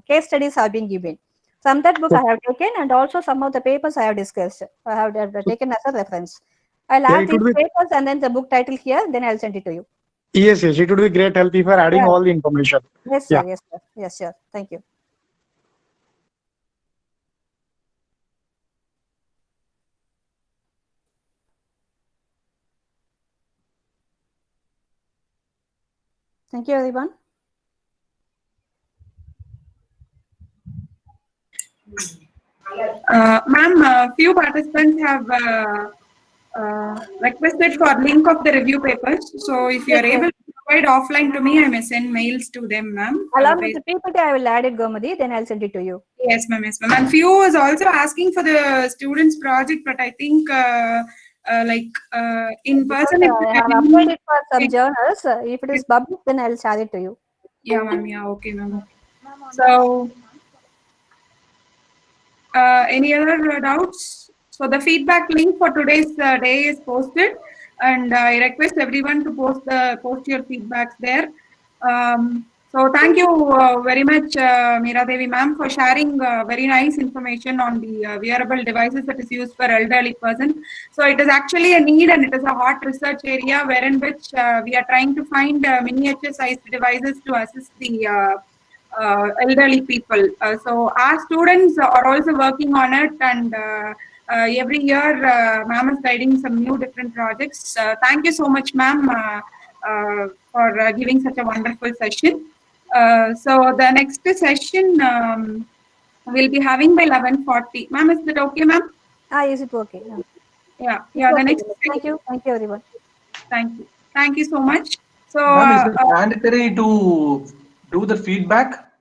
case studies have been given. Some that book I have taken, and also some of the papers I have discussed. I have taken as a reference. I'll Yeah, add it these would be. papers and then the book title here. Then I'll send it to you. Yes, yes, it would be great help if you're adding Yeah. all the information. Yes, Yeah. sir. Yes, sir. Yes, sure. Thank you. Thank you, everyone. Ma'am, few participants have requested for link of the review papers. So if you are Yes, able to provide offline to me, I may send mails to them, ma'am. along with the PPT, I will add it, Gomadi. Then I'll send it to you. Yes, ma'am. Yes, ma'am. And few was also asking for the students' project, but I think in Because person. I have applied it for some journals. If it is published, then I'll share it to you. Yeah, ma'am. Yeah, okay, ma'am. So, any other doubts? So the feedback link for today's day is posted, and I request everyone to post your feedbacks there. So thank you very much, Meera Devi ma'am, for sharing very nice information on the wearable devices that is used for elderly person. So it is actually a need and it is a hot research area wherein which we are trying to find miniature sized devices to assist the elderly people. So our students are also working on it, and every year ma'am is guiding some new different projects. Thank you so much, ma'am, for giving such a wonderful session. So the next session we'll be having by 11:40. Ma'am, is that okay, ma'am? Is it okay? Yeah, It's yeah. The okay. next. Thank you. Thank you, everyone. Thank you so much. So Ma'am, is it mandatory to do the feedback?